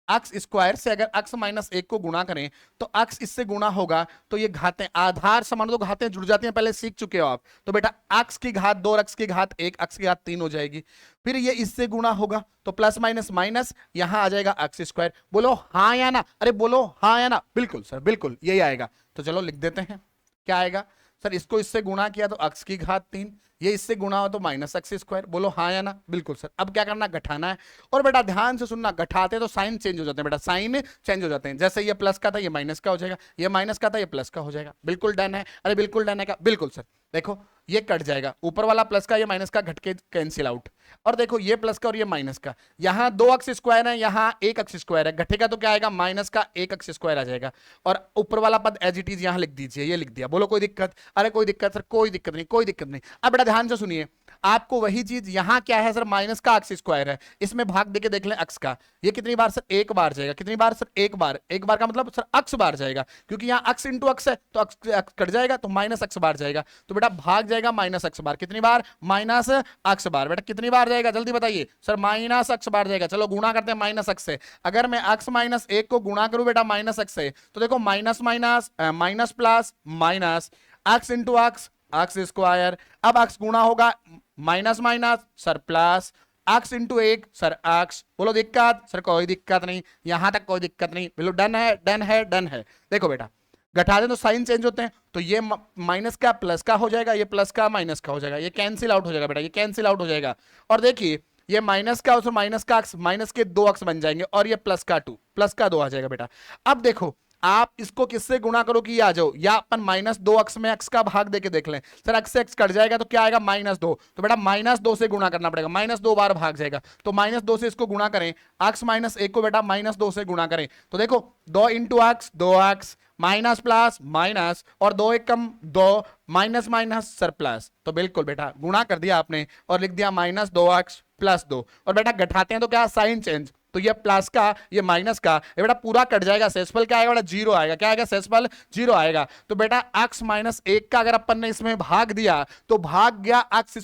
अक्स स्क्वायर से अगर अक्स माइनस 1 को गुणा करें तो अक्स इससे गुणा होगा, तो ये घातें आधार समान तो घातें जुड़ जाती हैं, पहले सीख चुके हो आप, तो बेटा अक्स की घात 2 और अक्स की घात 1, अक्स की घात 3 हो जाएगी, फिर ये इससे गुणा होगा तो प्लस माइनस माइनस, यहां आ जाएगा अक्स स्क्वायर, बोलो हाँ या ना, अरे बोलो हाँ या ना, बिल्कुल सर बिल्कुल यही आएगा। तो चलो लिख देते हैं, क्या आएगा सर, इसको इससे गुणा किया तो अक्स की घात 3, ये इससे गुणा हो तो माइनस एक्स स्क्वायर, बोलो हाँ या ना, बिल्कुल सर। अब क्या करना, घटाना है, और बेटा ध्यान से सुनना, घटाते तो साइन चेंज हो जाते हैं बेटा, साइन चेंज हो जाते हैं, जैसे ये प्लस का था ये माइनस का हो जाएगा, ये माइनस का था ये प्लस का हो जाएगा, बिल्कुल डन है, अरे बिल्कुल डन है का, बिल्कुल सर। देखो ये कट जाएगा, ऊपर वाला प्लस का ये माइनस का घट के कैंसिल आउट, और देखो ये प्लस का और ये माइनस का, यहाँ 2 अक्स स्क्वायर है, यहाँ 1 अक्स स्क्वायर है, घटेगा तो क्या आएगा, माइनस का 1 अक्स स्क्वायर आ जाएगा, और ऊपर वाला पद एज इट इज यहाँ लिख दीजिए, ये लिख दिया, बोलो कोई दिक्कत, अरे कोई दिक्कत सर, कोई दिक्कत नहीं, कोई दिक्कत नहीं। अब बेटा ध्यान से सुनिए, आपको वही चीज यहां क्या है सर, माइनस का अक्स स्क्वायर है, इसमें भाग देके देख लें अक्स का, ये कितनी बार सर, एक बार जाएगा, कितनी बार सर, एक बार, एक बार का मतलब सर अक्स बार जाएगा, क्योंकि यहाँ अक्स इंटू अक्स है तो अक्स कट जाएगा तो माइनस अक्स बार जाएगा, तो बेटा भाग जाएगा माइनस अक्स बार, कितनी बार, माइनस अक्स बार, बेटा कितनी बार जाएगा जल्दी बताइए सर, माइनस अक्स बार जाएगा। चलो गुणा करते हैं माइनस अक्स से, अगर मैं अक्स माइनस 1 को गुणा करूं बेटा माइनस अक्स से, तो देखो minus minus minus plus minus, x into x x square, अब अक्स गुणा होगा minus minus sir plus, x into 1 sir x, बोलो दिक्कत सर, कोई दिक्कत नहीं, यहां तक कोई दिक्कत नहीं, बोलो डन है डन है डन है। देखो बेटा घटा दें तो साइन चेंज होते हैं, तो ये माइनस का प्लस का हो जाएगा, ये प्लस का माइनस का हो जाएगा, ये कैंसिल आउट हो जाएगा बेटा, ये कैंसिल आउट हो जाएगा, और देखिए ये माइनस का और माइनस का अक्स, माइनस के 2 अक्स बन जाएंगे, और ये प्लस का 2 आ जाएगा बेटा। अब देखो आप इसको किससे गुणा करो कि ये आ जाओ, या अपन -2 अक्स में x का भाग देके देख लें। सर x से x कट जाएगा तो क्या आएगा -2, तो बेटा -2 से गुणा करना पड़ेगा, -2 बार भाग जाएगा, तो -2 से इसको गुणा करें, x -1 को बेटा -2 से गुणा करें, तो देखो 2 into x 2x, minus plus minus, और 2 एक कम 2, माइनस माइनस सर प्लस, तो बिल्कुल बेटा गुणा कर दिया आपने और लिख दिया -2x + 2, और बेटा घटाते हैं तो क्या साइन चेंज, तो ये प्लस का ये माइनस का ये बेटा पूरा कट जाएगा, शेषफल क्या आएगा बेटा 0 आएगा, क्या आएगा शेषफल 0 आएगा, तो बेटा x -1 का अगर अपन ने इसमें भाग दिया तो भाग गया x² -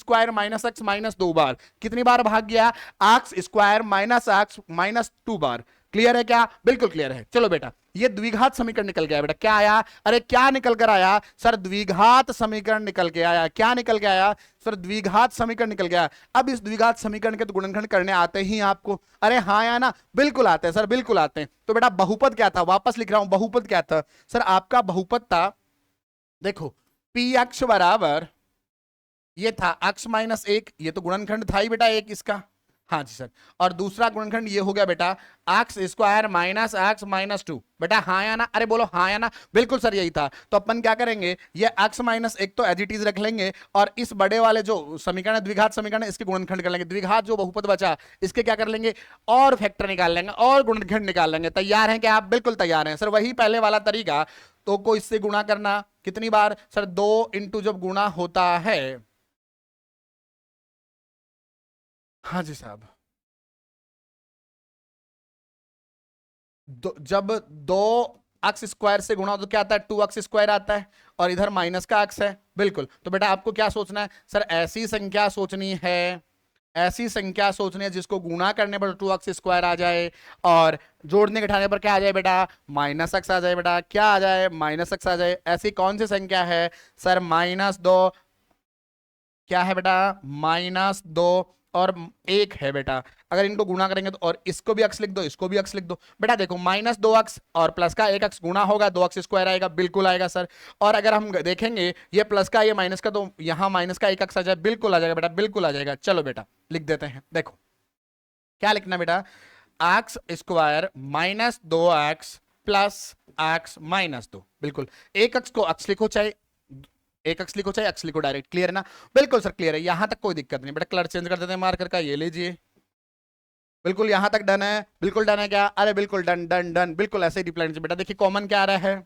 x -2 बार, कितनी बार भाग गया x² - x -2 बार। क्लियर है क्या? बिल्कुल क्लियर है। चलो बेटा ये द्विघात समीकरण निकल गया बेटा, क्या आया? अरे क्या निकल कर आया सर? द्विघात समीकरण निकल के आया। क्या निकल के आया सर? द्विघात समीकरण निकल गया। अब इस द्विघात समीकरण के तो गुणनखंड करने आते ही आपको? अरे हाँ या ना? बिल्कुल आते हैं सर, बिल्कुल आते हैं। तो बेटा बहुपद क्या था? वापस लिख रहा हूं, बहुपद क्या था सर? आपका बहुपद था, देखो px बराबर ये था x -1, ये तो गुणनखंड था ही बेटा एक इसका, हाँ जी सर, और दूसरा गुणनखंड ये हो गया बेटा x² - x -2, बेटा हाँ या ना? अरे बोलो हाँ या ना? बिल्कुल सर यही था। तो अपन क्या करेंगे, ये x -1 तो एज इट इज रख लेंगे, और इस बड़े वाले जो समीकरण है द्विघात समीकरण है इसके गुणनखंड कर लेंगे, द्विघात जो बहुपद बचा इसके क्या कर लेंगे, और फैक्टर निकाल लेंगे और गुणनखंड निकाल लेंगे। तैयार हैं क्या आप? बिल्कुल तैयार हैं सर, वही पहले वाला तरीका। तो को इससे गुणा करना कितनी बार सर? 2 इंटू जब गुणा होता है, हाँ जी साहब, जब 2x² से गुणा हो तो क्या आता है? 2x² आता है, और इधर माइनस का x है। बिल्कुल, तो बेटा आपको क्या सोचना है सर? ऐसी संख्या सोचनी है, ऐसी संख्या सोचनी है जिसको गुणा करने पर 2x² आ जाए, और जोड़ने घटाने पर क्या आ जाए बेटा? -x आ जाए बेटा। क्या आ जाए? -x आ जाए। ऐसी कौन सी संख्या है सर? -2, क्या है बेटा? -2 और 1 है बेटा। अगर इनको गुणा करेंगे तो, और इसको भी x लिख दो, इसको भी x लिख दो बेटा। देखो -2x और प्लस का 1x गुणा होगा, 2x² आएगा, बिल्कुल आएगा सर। और अगर हम देखेंगे ये प्लस का ये माइनस का, तो यहां माइनस का 1x आ जाए, बिल्कुल आ जाएगा बेटा, बिल्कुल आ जाएगा। चलो बेटा लिख देते हैं, देखो क्या लिखना बेटा? x² - 2x + x -2, बिल्कुल 1x को x लिखो, चाहे 1x लिखो चाहे x लिखो, डायरेक्ट। क्लियर है ना? बिल्कुल सर क्लियर है, यहां तक कोई दिक्कत नहीं बेटा। कलर चेंज कर देते हैं मार्कर का, ये लीजिए। बिल्कुल यहां तक डन है, बिल्कुल डन है क्या? अरे बिल्कुल डन डन डन, बिल्कुल ऐसे ही रिप्लाई बेटा। देखिए कॉमन क्या आ रहा है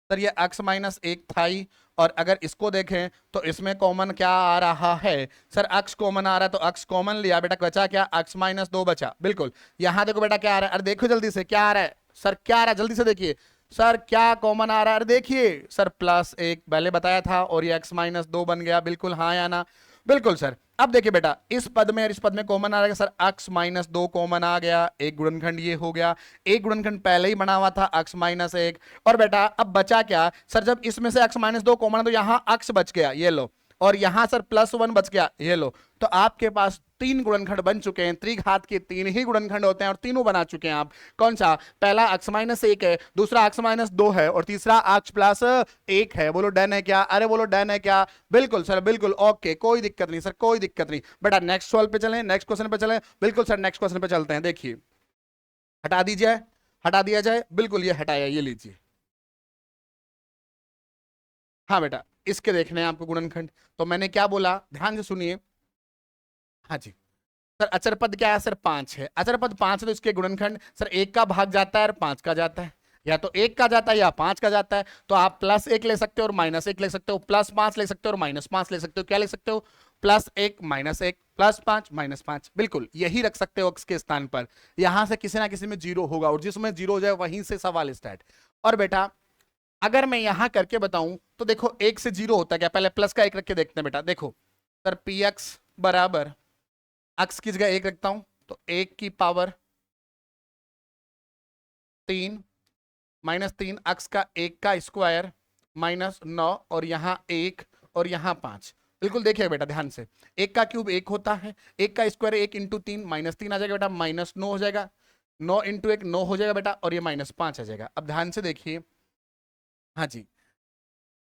सर? ये x -1 था ही, और अगर इसको देखें तो इसमें कॉमन क्या आ रहा है सर? x कॉमन आ रहा है, तो x कॉमन लिया बेटा, बचा क्या? x -2 बचा। बिल्कुल यहाँ देखो बेटा क्या आ रहा है, अरे देखो जल्दी से क्या आ रहा है सर? क्या आ रहा है जल्दी से देखिए सर, क्या कॉमन आ रहा है? अरे देखिए सर, +1 पहले बताया था, और ये x -2 बन गया। बिल्कुल हाँ या ना? बिल्कुल सर। अब देखिए बेटा इस पद में और इस पद में कॉमन आ रहा है सर, x -2 कॉमन आ गया, एक गुणनखंड ये हो गया, एक गुणनखंड पहले ही बना हुआ था x -1, और बेटा अब बचा क्या सर? जब इसमें से x -2 कॉमन है तो यहां x बच गया, ये लो, और यहां सर +1 बच गया, ये लो। तो आपके पास 3 गुणनखंड बन चुके हैं। त्रिघात के 3 ही गुणनखंड होते हैं, और तीनों बना चुके हैं आप। कौन सा? पहला x -1 है, दूसरा x -2 है, और तीसरा x +1 है। बोलो डन है क्या? अरे बोलो डन है क्या? बिल्कुल सर, बिल्कुल ओके, कोई दिक्कत नहीं सर, कोई दिक्कत नहीं बेटा। नेक्स्ट सवाल पे चलें, नेक्स्ट क्वेश्चन पे चलें। बिल्कुल सर नेक्स्ट क्वेश्चन पे चलते हैं। देखिए हटा दीजिए, हटा दिया जाए, बिल्कुल ये हटाया, ये लीजिए। हाँ बेटा इसके देखने हैं आपको गुणनखंड, तो मैंने क्या बोला ध्यान से सुनिए। हाँ जी सर, अचर पद क्या है सर? 5 है। अचर पद 5 है तो इसके गुणनखंड सर 1 का भाग जाता है और 5 का जाता है, या तो 1 का जाता है या 5 का जाता है। तो आप +1 ले सकते हो और -1 ले सकते हो, +5 ले सकते हो और -5 ले सकते हो। क्या ले सकते हो? +1 -1 +5 -5, बिल्कुल यही रख सकते हो x के स्थान पर। यहां से किसी ना किसी में 0 होगा, और जिसमें 0 हो जाए वहीं से सवाल स्टार्ट। और बेटा अगर मैं यहां करके बताऊं तो देखो 1 से 0 होता है क्या? पहले प्लस का 1 रख के देखते हैं बेटा। देखो सर px बराबर x की जगह 1 रखता हूं, तो 1 की पावर 3 -3 x का 1 का स्क्वायर -9, और यहां 1 और यहां 5। बिल्कुल देखिए बेटा ध्यान से, 1 का क्यूब 1 होता है, 1 का स्क्वायर 1 इंटू 3 -3 आ जाएगा बेटा, -9 हो जाएगा, 9 इंटू 1 9 हो जाएगा बेटा, और ये -5 आ जाएगा। अब ध्यान से देखिए, हाँ जी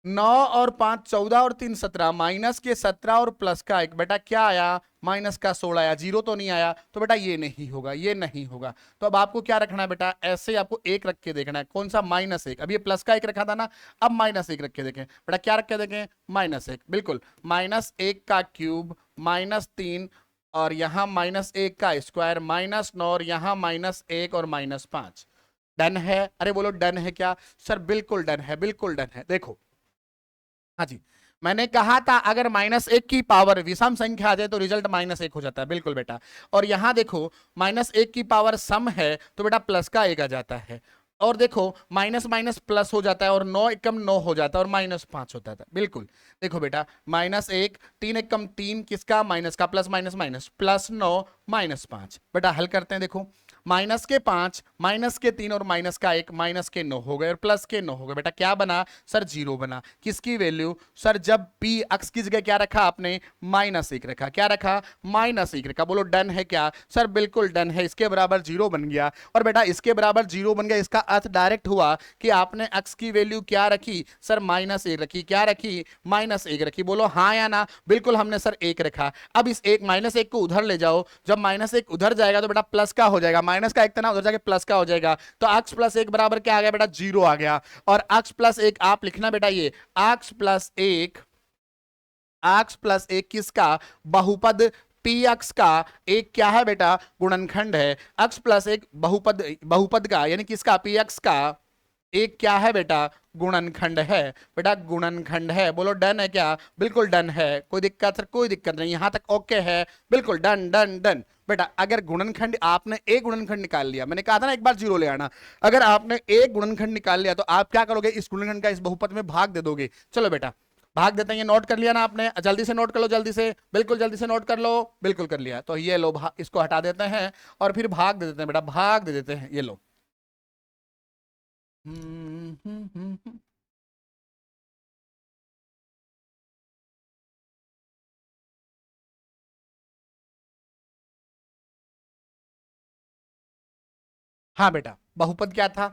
9 और 5 14 और 3 17, माइनस के 17 और प्लस का 1, बेटा क्या आया, माइनस का 16 आया, जीरो तो नहीं आया, तो बेटा ये नहीं होगा, ये नहीं होगा। तो अब आपको क्या रखना है बेटा, ऐसे आपको एक रख के देखना है, कौन सा, -1। अब ये प्लस का 1 रखा था ना, अब -1 रख के देखें बेटा, क्या रख के देखें, -1, बिल्कुल, -1 का क्यूब, -3 और यहाँ -1 का स्क्वायर, -9 और यहाँ -1 और -5। डन है, अरे बोलो डन है क्या सर, बिल्कुल डन है, बिल्कुल डन है। देखो हाँ जी, मैंने कहा था अगर -1 की पावर विषम संख्या आ जाए तो रिजल्ट -1 हो जाता है, बिल्कुल बेटा। और यहां देखो -1 की पावर सम है तो बेटा प्लस का 1 आ जाता है, और देखो माइनस माइनस प्लस हो जाता है, और 9 एकम 9 हो जाता है, और -5 होता था, बिल्कुल। देखो बेटा -1, 3 एकम 3 किसका, माइनस का, प्लस माइनस माइनस, +9 -5। बेटा हल करते हैं, देखो माइनस के 5, माइनस के 3 और माइनस का 1, माइनस के 9 हो गए और प्लस के 9 हो गए। बेटा क्या बना सर, 0 बना। किसकी वैल्यू सर, जब p अक्स की जगह क्या रखा आपने, -1 रखा, क्या रखा, -1 रखा। बोलो डन है क्या सर, बिल्कुल डन है, इसके बराबर 0 बन गया। और बेटा इसके बराबर 0 बन गया, इसका अर्थ डायरेक्ट हुआ कि आपने अक्स की वैल्यू क्या रखी सर, -1 रखी, क्या रखी, -1 रखी। बोलो हाँ या ना, बिल्कुल हमने सर 1 रखा। अब इस एक -1 को उधर ले जाओ, जब -1 उधर जाएगा तो बेटा प्लस का हो जाएगा, माइनस का 1 था ना, उधर जाके प्लस का हो जाएगा, तो अक्स प्लस 1 बराबर क्या आ गया बेटा, 0 आ गया। और अक्स प्लस 1 आप लिखना बेटा, ये अक्स प्लस 1, अक्स प्लस 1 किसका, बहुपद पी अक्स का एक क्या है बेटा, गुणनखंड है। अक्स प्लस 1 बहुपद, बहुपद का यानी किसका, पी अक्स का एक क्या है बेटा, गुणनखंड है। बेटा गुणनखंड है, बोलो डन है क्या, बिल्कुल डन है। कोई दिक्कत सर, कोई दिक्कत नहीं, यहां तक ओके है, बिल्कुल डन डन डन। बेटा अगर गुणनखंड आपने एक गुणनखंड निकाल लिया, मैंने कहा था ना एक बार 0 ले आना, अगर आपने एक गुणनखंड निकाल लिया तो आप क्या करोगे, इस गुणनखंड का इस बहुपद में भाग दे दोगे। चलो बेटा भाग देते हैं, ये नोट कर लिया ना आपने, जल्दी से नोट कर लो, जल्दी से, बिल्कुल जल्दी से नोट कर लो, बिल्कुल कर लिया। तो ये लो, इसको हटा देते हैं और फिर भाग दे देते हैं बेटा, भाग दे देते हैं, ये लो। हम्म हम्म हम्म हम्म। हाँ बेटा बहुपद क्या था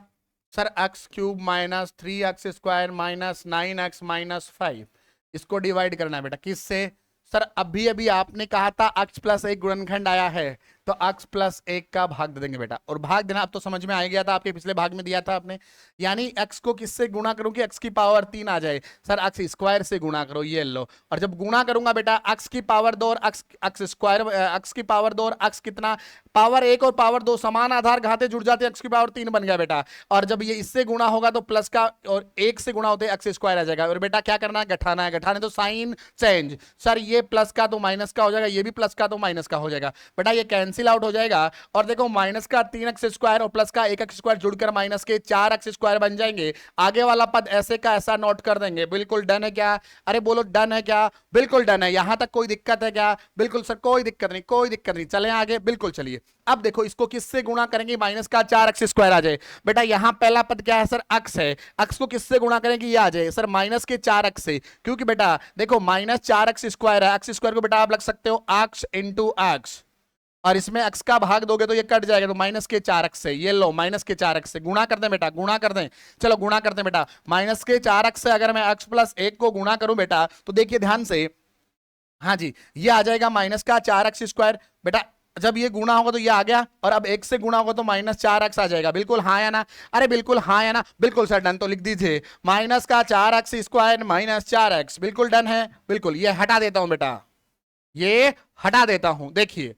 सर, x³ -3x² -9x -5, इसको डिवाइड करना है बेटा किससे सर, अभी अभी आपने कहा था x प्लस 1 गुणनखंड आया है, तो x प्लस 1 का भाग दे देंगे बेटा। और भाग देना अब तो समझ में आ गया था, आपके पिछले भाग में दिया था आपने, यानी x को किससे गुणा करूं कि x की पावर 3 आ जाए सर, x स्क्वायर से गुणा करो, ये लो। और जब गुणा करूंगा बेटा x की पावर 2 और x स्क्वायर, x की पावर 2 और x कितना, पावर 1 और पावर 2 समान आधार घाते जुड़ जाते, x की पावर 3 बन गया बेटा। और जब ये इससे गुणा होगा तो प्लस का और 1 से गुणा होते एक्स स्क्वायर आ जाएगा। और बेटा क्या करना है, घटाना है, घटाने तो साइन चेंज, सर ये प्लस का तो माइनस का हो जाएगा, ये भी प्लस का तो माइनस का हो जाएगा। बेटा ये कैंसिल आउट हो जाएगा, और देखो माइनस का 3x² और प्लस का 1x² जुड़कर माइनस के 4x² बन जाएंगे। आगे वाला पद ऐसे का ऐसा नोट कर देंगे, बिल्कुल डन है क्या, अरे बोलो डन है क्या, बिल्कुल डन है। यहां तक कोई दिक्कत है क्या, बिल्कुल सर कोई दिक्कत नहीं, कोई दिक्कत नहीं, चले आगे, बिल्कुल चलिए। अब देखो इसको किससे गुणा करेंगे, माइनस का 4x² आ जाए। बेटा यहां पहला पद क्या है सर, अक्स है, अक्स को किससे गुणा करेंगे, ये आ जाए सर माइनस के 4x से, क्योंकि बेटा देखो -4x² है, x स्क्वायर को बेटा आप लग सकते हो x इंटू एक्स, और इसमें x का भाग दोगे तो ये कट जाएगा, तो माइनस के 4x से, ये लो माइनस के 4x से गुणा कर दें बेटा, गुणा कर दें, चलो गुणा करते हैं बेटा। माइनस के 4x से अगर मैं x प्लस 1 को गुणा करूं बेटा, तो देखिए ध्यान से, हाँ जी ये आ जाएगा माइनस का 4x² बेटा। जब ये गुणा होगा तो ये आ गया, और अब 1 से गुणा होगा तो -4x आ जाएगा, बिल्कुल हाँ या ना, अरे बिल्कुल हाँ या ना, बिल्कुल सर डन। तो लिख दीजिए माइनस का 4x² -4x, बिल्कुल डन है, बिल्कुल। ये हटा देता हूं बेटा, ये हटा देता हूं, देखिए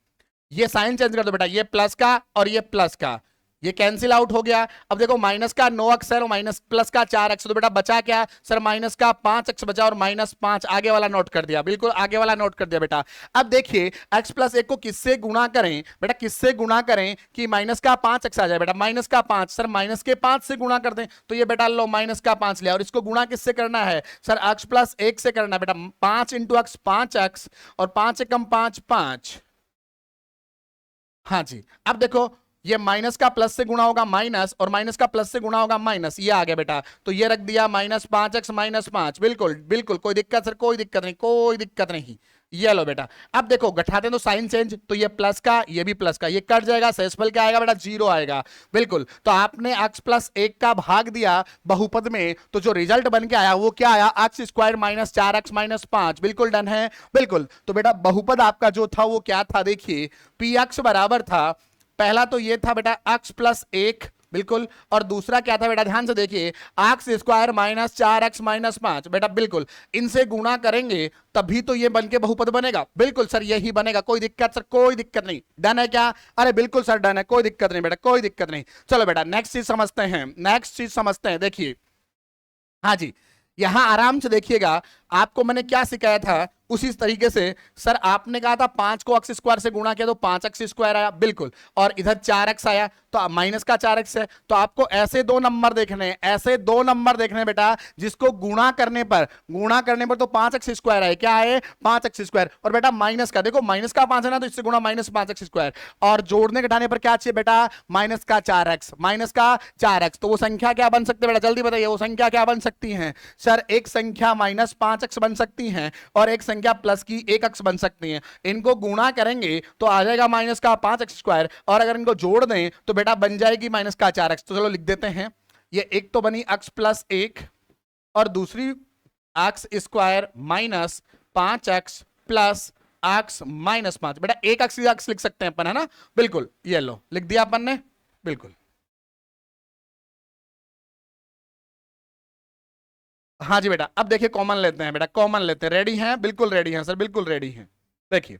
ये साइन चेंज कर दो बेटा, ये प्लस का और ये प्लस का, ये कैंसिल आउट हो गया। अब देखो माइनस का 9x है और माइनस प्लस का 4x, तो बेटा बचा क्या सर, माइनस का 5x बचा, और -5 आगे वाला नोट कर दिया, बिल्कुल आगे वाला नोट कर दिया बेटा। अब देखिए x प्लस 1 को किससे गुणा करें बेटा, किससे गुणा करें कि माइनस का 5x आ जाए बेटा, माइनस का 5 सर, माइनस के 5 से गुणा कर दें, तो ये बेटा लो माइनस का 5 लिया, और इसको गुणा किससे करना है सर, x प्लस 1 से करना है बेटा, 5 इंटू x 5x, और 5 एकम 5 5, हाँ जी। अब देखो ये माइनस का प्लस से गुणा होगा माइनस, और माइनस का प्लस से गुणा होगा माइनस, ये आ गया बेटा, तो ये रख दिया -5x -5, बिल्कुल बिल्कुल कोई दिक्कत सर, कोई दिक्कत नहीं, कोई दिक्कत नहीं, ये लो बेटा, अब देखो घटाते हैं तो साइन चेंज, तो ये प्लस का ये भी प्लस का, ये कट जाएगा, शेषफल क्या आएगा बेटा, 0 आएगा। बिल्कुल, तो आपने x प्लस 1 का भाग दिया बहुपद में, तो जो रिजल्ट बन के आया वो क्या आया, x square minus 4x minus 5। बिल्कुल डन है। बिल्कुल, तो बेटा बहुपद आपका जो था वो क्या था, देखिए px बराबर था, पहला तो ये था बेटा x प्लस 1, बिल्कुल, और दूसरा क्या था बेटा, ध्यान से देखिए, x square minus 4x minus 5। बेटा बिल्कुल, इनसे गुणा करेंगे तभी तो ये बन के बहुपद बनेगा। बिल्कुल सर, यही बनेगा, कोई दिक्कत, सर कोई दिक्कत नहीं। डन है क्या, अरे बिल्कुल सर डन है, कोई दिक्कत नहीं बेटा, कोई दिक्कत नहीं। चलो बेटा नेक्स्ट चीज समझते हैं, नेक्स्ट चीज समझते हैं। देखिए हाँ जी, यहां आराम से देखिएगा, आपको मैंने क्या सिखाया था उसी तरीके से। सर आपने कहा था 5 को x स्क्वायर से गुणा किया तो 5x स्क्वायर आया, बिल्कुल, और इधर 4x आया तो माइनस का 4x है। तो आपको ऐसे दो नंबर देखने हैं, ऐसे दो नंबर देखने हैं बेटा, जिसको गुणा करने पर तो 5x स्क्वायर आए, क्या है 5x स्क्वायर, और बेटा माइनस का देखो, माइनस का 5 है ना, तो इससे गुणा माइनस 5x स्क्वायर, और जोड़ने घटाने पर क्या चाहिए बेटा, माइनस का 4x, माइनस का 4x। तो वो संख्या क्या बन सकती है बेटा, जल्दी बताइए, वो संख्या क्या बन सकती है। सर एक संख्या माइनस 5x बन सकती है और एक संख्या प्लस की 1x बन सकती है। इनको गुणा करेंगे तो आ जाएगा माइनस का 5x स्क्वायर, और अगर इनको जोड़ दें तो बेटा बन जाएगी माइनस का 4x। तो चलो लिख देते हैं, ये एक तो बनी x प्लस 1 और दूसरी x square minus 5x plus x minus 5। बेटा एक x लिख सकते हैं अपन, है ना, बिल्कुल, ये लो लिख दिया अपन ने, बिल्कुल। हाँ जी बेटा, अब देखिए कॉमन लेते हैं बेटा, कॉमन लेते हैं, रेडी हैं, बिल्कुल रेडी हैं सर, बिल्कुल रेडी हैं। देखिए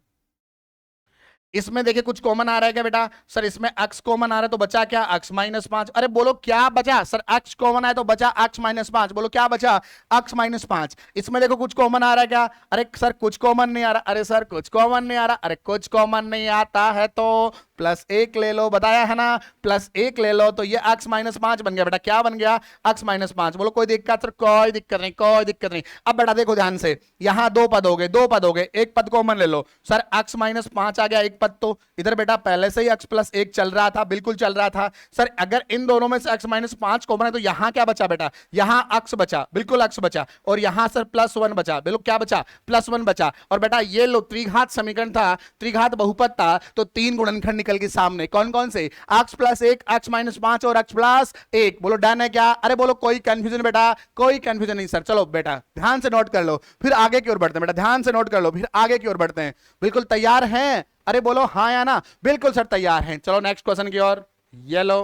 इसमें देखिए कुछ कॉमन आ रहा है क्या बेटा, सर इसमें x कॉमन आ रहा है तो बचा क्या, x माइनस 5। अरे बोलो क्या बचा, सर x कॉमन आया तो बचा x माइनस 5। बोलो क्या बचा, x माइनस 5। इसमें देखो कुछ कॉमन आ रहा है क्या, अरे सर कुछ कॉमन नहीं आ रहा, अरे सर कुछ कॉमन नहीं आ रहा, अरे कुछ कॉमन नहीं आता है तो प्लस 1 ले लो, बताया है ना, प्लस 1 ले लो, तो ये x माइनस 5 बन गया बेटा, क्या बन गया, x माइनस 5। बोलो कोई दिक्कत, सर कोई दिक्कत नहीं, कोई दिक्कत नहीं। अब बेटा देखो ध्यान से, यहां दो पद हो गए, दो पद हो गए, एक पद कॉमन ले लो, सर x माइनस 5 आ गया एक पद, तो इधर बेटा पहले से ही x प्लस 1 चल रहा था, बिल्कुल चल रहा था। सर अगर इन दोनों में से x माइनस 5 कॉमन है तो यहां क्या बचा बेटा, यहां x बचा, बिल्कुल x बचा, और यहां सर प्लस 1 बचा, बिल्कुल क्या बचा, प्लस 1 बचा। और बेटा ये लो त्रिघात समीकरण था, त्रिघात बहुपद था, तो तीन गुणनखंड निकल के सामने, कौन कौन से, x प्लस 1, x माइनस 5 और x प्लस 1। बोलो डन है क्या, अरे बोलो कोई कंफ्यूजन बेटा, कोई कंफ्यूजन नहीं सर। चलो बेटा ध्यान से नोट कर लो, फिर आगे की ओर बढ़ते हैं, बेटा ध्यान से नोट कर लो, फिर आगे की ओर बढ़ते हैं। बिल्कुल तैयार हैं, अरे बोलो हाँ या ना, बिल्कुल सर तैयार हैं। चलो नेक्स्ट क्वेश्चन की ओर, ये लो,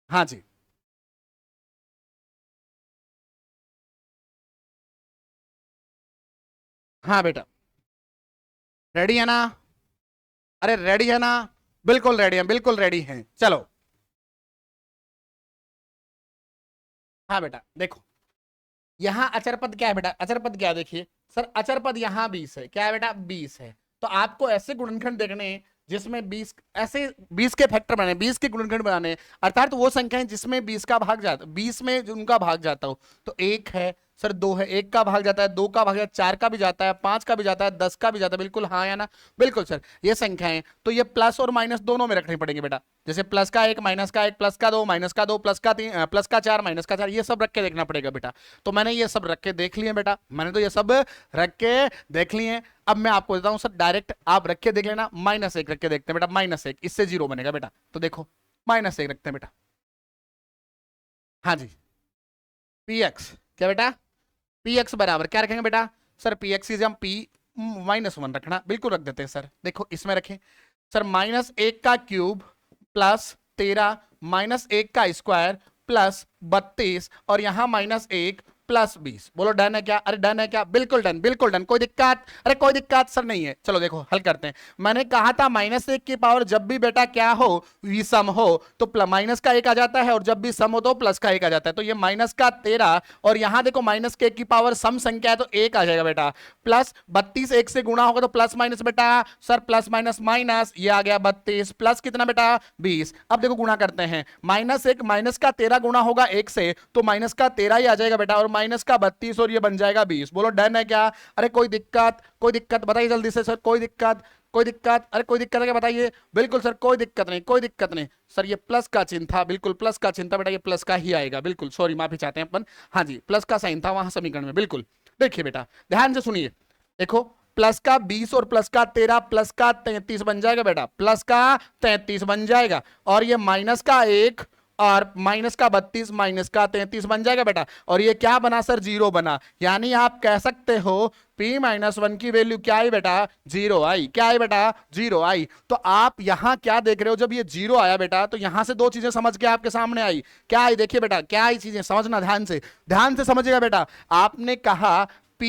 हाँ जी, हाँ बेटा रेडी है ना, अरे रेडी है ना, बिल्कुल रेडी है, बिल्कुल रेडी है। चलो हाँ बेटा देखो, यहां अचर पद क्या है बेटा, अचर पद क्या है, देखिए सर अचर पद यहां 20 है, क्या है बेटा 20 है। तो आपको ऐसे गुणनखंड देखने हैं जिसमें 20, ऐसे 20 के फैक्टर बनाने, 20 के गुणनखंड बनाने, अर्थात वो संख्याएं जिसमें 20 का भाग जाता, 20 में उनका भाग जाता हो, तो एक है सर, दो है, एक का भाग जाता है, दो का भाग जाता है, चार का भी जाता है, पांच का भी जाता है, 10 का भी जाता है, बिल्कुल हाँ या ना, बिल्कुल सर। ये संख्याएं तो ये प्लस और माइनस दोनों में रखनी पड़ेंगे बेटा, जैसे प्लस का एक, माइनस का एक, प्लस का दो, माइनस का दो, प्लस का तीन, प्लस का चार, माइनस का चार, ये सब रख के देखना पड़ेगा बेटा। तो मैंने ये सब रख के देख लिए बेटा, मैंने तो ये सब रख के देख लिए। अब मैं आपको देता हूं सर, डायरेक्ट आप रख के देख लेना, माइनस 1 रख के देखते हैं बेटा, माइनस 1 इससे 0 बनेगा बेटा, तो देखो माइनस 1 रखते हैं बेटा, हाँ जी, पी एक्स क्या बेटा, पी एक्स बराबर क्या रखेंगे बेटा, सर पी एक्स की जगह पी माइनस 1 रखना, बिल्कुल रख देते हैं सर। देखो इसमें रखें सर, माइनस 1 का क्यूब प्लस 13 माइनस 1 का स्क्वायर प्लस 32 और यहां माइनस 1 प्लस 20। बोलो डन है क्या, अरे डन है क्या, बिल्कुल डन, बिल्कुल डन, कोई दिक्कत, अरे कोई दिक्कत सर नहीं है। चलो देखो हल करते हैं, मैंने कहा था माइनस 1 की पावर जब भी बेटा क्या हो, विषम हो, तो माइनस का 1 आ जाता है, और जब भी सम हो तो प्लस का 1 आ जाता है। तो ये माइनस का 13 और यहां देखो माइनस के 1 की पावर सम संख्या है तो 1 आ जाएगा बेटा, प्लस 32 1 से गुणा होगा तो प्लस माइनस बेटा, सर प्लस माइनस माइनस, ये आ गया 32 प्लस कितना बेटा 20। अब देखो गुणा करते हैं, माइनस 1 माइनस का 13 गुणा होगा 1 से तो माइनस का 13 ही आ जाएगा बेटा, और माइनस का 32 और ये बन जाएगा 20। बोलो डन है क्या, अरे कोई दिक्कत, कोई दिक्कत बताइए जल्दी से सर, कोई दिक्कत, कोई दिक्कत, अरे कोई दिक्कत है क्या बताइए, बिल्कुल सर कोई दिक्कत नहीं, कोई दिक्कत नहीं सर। ये प्लस का चिन्ह था, बिल्कुल प्लस का चिन्ह था बेटा, ये प्लस का ही आएगा, बिल्कुल सॉरी माफी चाहते हैं अपन, हाँ जी प्लस का साइन था वहां समीकरण में, बिल्कुल। देखिए बेटा ध्यान से सुनिए, देखो प्लस का 20 और प्लस का 13 प्लस का 33 बन जाएगा बेटा, प्लस का 33 बन जाएगा, और ये माइनस का 1 और माइनस का 32 माइनस का 33 बन जाएगा बेटा, और ये क्या बना सर, जीरो बना। यानी आप कह सकते हो p माइनस 1 की वैल्यू क्या आई बेटा, जीरो आई। क्या आई बेटा, जीरो आई। तो आप यहां क्या देख रहे हो, जब ये जीरो आया बेटा तो यहां से दो चीजें समझ के आपके सामने आई। क्या आई, देखिए बेटा क्या आई चीजें, समझना ध्यान से समझिएगा बेटा। आपने कहा p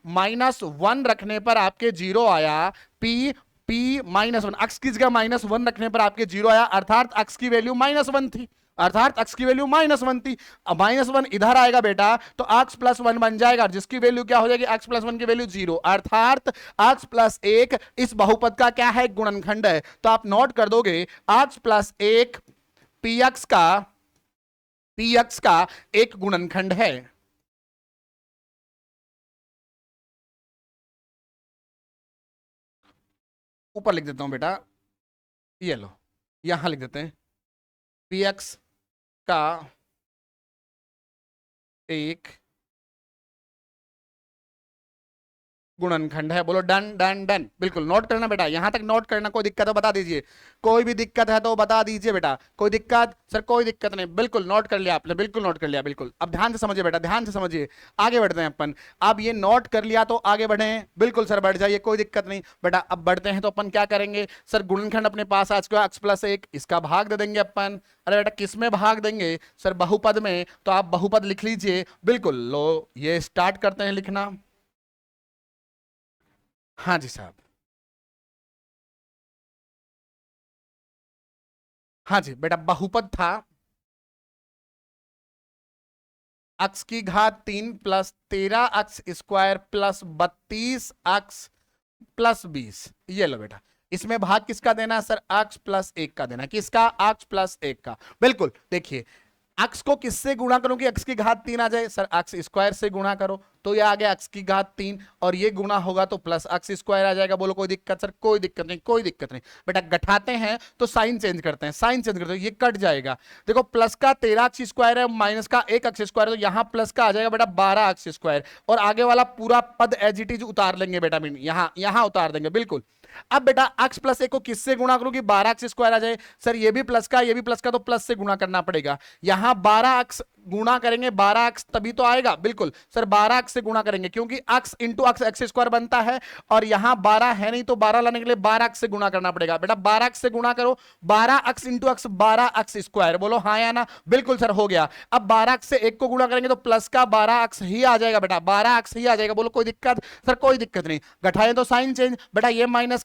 माइनस 1 रखने पर आपके जीरो आया, p माइनस 1 अक्स की जगह माइनस 1 रखने पर आपके जीरो आया, अर्थात अक्स की वैल्यू माइनस 1 थी, अर्थात x की वैल्यू माइनस 1 थी। अब माइनस 1 इधर आएगा बेटा तो x प्लस 1 बन जाएगा, जिसकी वैल्यू क्या हो जाएगी, x प्लस 1 की वैल्यू जीरो, अर्थात x प्लस 1 इस बहुपद का क्या है, गुणनखंड है। तो आप नोट कर दोगे x प्लस 1 px का एक गुणनखंड है। ऊपर लिख देता हूं बेटा, ये लो यहां लिख देते हैं, px का एक गुणनखंड है। बोलो डन डन डन, बिल्कुल नोट करना बेटा, यहां तक नोट करना। कोई दिक्कत हो बता दीजिए, कोई भी दिक्कत है तो बता दीजिए बेटा। कोई दिक्कत सर, कोई दिक्कत नहीं, बिल्कुल नोट कर लिया आपने, बिल्कुल नोट कर लिया, बिल्कुल। अब ध्यान से समझिए बेटा, ध्यान से समझिए, आगे बढ़ते हैं अपन। अब ये नोट कर लिया तो आगे बढ़े, बिल्कुल सर बढ़ जाइए, कोई दिक्कत नहीं बेटा। अब बढ़ते हैं तो अपन क्या करेंगे सर, गुणनखंड अपने पास आज का x प्लस 1, इसका भाग दे देंगे अपन। अरे बेटा किस में भाग देंगे सर, बहुपद में, तो आप बहुपद लिख लीजिए, बिल्कुल। लो ये स्टार्ट करते हैं लिखना। हाँ जी साहब, हाँ जी बेटा, बहुपद था x की घात 3 plus 13x square plus 32x plus 20। ये लो बेटा, इसमें भाग किसका देना है सर, x प्लस 1 का देना। किसका, x प्लस 1 का। बिल्कुल देखिए, x को किससे गुणा करूं कि x की घात 3 आ जाए सर, x स्क्वायर से गुणा करो तो ये आ गया x की घात 3, और ये गुणा होगा तो प्लस x स्क्वायर आ जाएगा। बोलो कोई दिक्कत सर, कोई दिक्कत नहीं, कोई दिक्कत नहीं बेटा। घटाते हैं तो साइन चेंज करते हैं, साइन चेंज करते हैं, ये कट जाएगा। देखो प्लस का 13x स्क्वायर है, माइनस का 1x स्क्वायर, तो यहां प्लस का आ जाएगा बेटा 12x स्क्वायर, और आगे वाला पूरा पद एज इट इज उतार लेंगे बेटा, यहां उतार देंगे, बिल्कुल। अब बेटा x प्लस 1 को किससे गुणा करूं कि 12x स्क्वायर आ जाए सर, ये भी प्लस का ये भी प्लस का, तो प्लस से गुणा करना पड़ेगा। यहां 12x गुणा करेंगे, 12x तभी तो आएगा, बिल्कुल सर 12x से गुणा करेंगे, क्योंकि x इंटू एक्स स्क्वायर बनता है, और यहां 12 है नहीं तो 12 लाने के लिए 12x से गुणा करना पड़ेगा बेटा। 12x से गुणा करो, 12x into x 12x square, बोलो हाँ या ना, बिल्कुल सर हो गया। अब 12x से 1 को गुणा करेंगे तो प्लस का 12x ही आ जाएगा बेटा, 12x ही आ जाएगा। बोलो कोई दिक्कत सर, कोई दिक्कत नहीं। घटाएं तो साइन चेंज बेटा, ये माइनस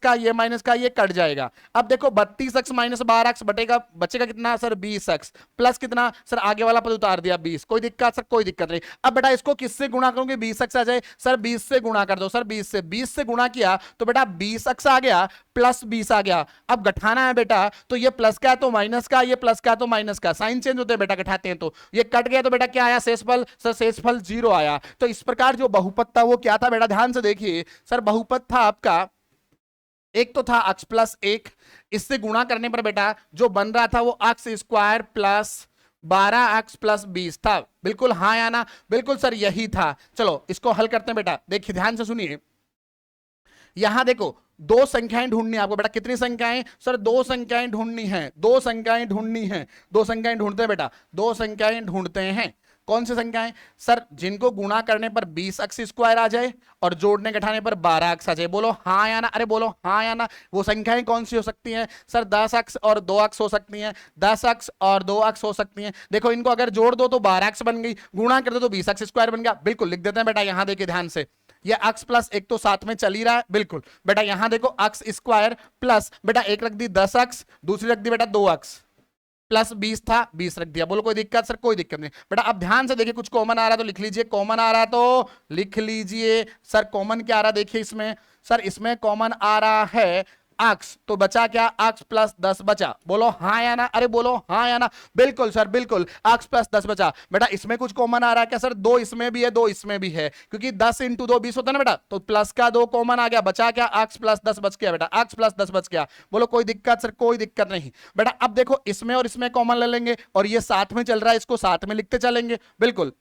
का ये कट जाएगा। अब देखो 32x माइनस 12x बटेगा, बचेगा कितना सर, 20x प्लस कितना सर, आगे वाला पद उतार दिया 20। कोई दिक्कत सर, कोई दिक्कत नहीं। अब बेटा इसको किससे गुणा करूंगी, 20x आ जाए सर, 20 से गुणा कर दो सर, 20 से गुणा किया तो बेटा 20x आ गया प्लस 20 आ गया। अब घटाना है बेटा तो ये प्लस का है तो माइनस का, ये प्लस का है तो माइनस का, साइन चेंज होते हैं बेटा घटाते हैं तो। ये कट गया तो बेटा क्या आया, शेषफल सर, शेषफल 0 आया। तो इस प्रकार जो बहुपद था वो क्या था बेटा, ध्यान से देखिए सर, बहुपद था आपका, एक तो था x प्लस 1, इससे गुणा करने पर बेटा जो बन रहा था वो x square plus 12x plus 20 था। बिल्कुल हाँ या ना, बिल्कुल सर यही था। चलो इसको हल करते हैं बेटा, देखिए ध्यान से सुनिए। यहां देखो दो संख्याएं ढूंढनी है आपको बेटा, कितनी संख्याएं सर, दो संख्याएं ढूंढनी है, दो संख्याएं ढूंढनी है, दो संख्याएं ढूंढते हैं बेटा, दो संख्याएं ढूंढते हैं। कौन सी संख्याएं सर, जिनको गुणा करने पर 20x स्क्वायर आ जाए और जोड़ने घटाने पर 12x आ जाए। बोलो हाँ या ना, अरे बोलो हाँ या ना। वो संख्याएं कौन सी हो सकती हैं सर, 10x और 2x हो सकती हैं, 10x और 2x हो सकती हैं। देखो इनको अगर जोड़ दो तो 12x बन गई, गुणा कर दो तो 20x स्क्वायर बन गया। बिल्कुल लिख देते हैं बेटा, यहां देखिए ध्यान से, ये x प्लस 1 तो साथ में चल ही रहा है, बिल्कुल बेटा। यहां देखो x स्क्वायर प्लस बेटा एक रख दी 10x, दूसरी रख दी बेटा 2x, प्लस 20 था 20 रख दिया। बोलो कोई दिक्कत सर, कोई दिक्कत नहीं बेटा। अब ध्यान से देखिए, कुछ कॉमन आ रहा है तो लिख लीजिए, कॉमन आ रहा है तो लिख लीजिए सर। कॉमन क्या आ रहा है देखिए इसमें सर, इसमें कॉमन आ रहा है x, तो बचा क्या, x प्लस 10 बचा। बोलो हाँ या ना, अरे बोलो हाँ या ना, बिल्कुल सर बिल्कुल, x प्लस 10 बचा बेटा। इसमें कुछ कॉमन आ रहा है क्या सर, 2 इसमें भी है 2 इसमें भी है, क्योंकि 10 इंटू 2 20 होता है ना बेटा, तो प्लस का 2 कॉमन आ गया, बचा क्या, x प्लस 10 बच गया बेटा, x प्लस 10 बच गया। बोलो कोई दिक्कत सर, कोई दिक्कत नहीं बेटा। अब देखो इसमें और इसमें कॉमन ले लेंगे, और ये साथ में चल रहा है, इसको साथ में लिखते चलेंगे, बिल्कुल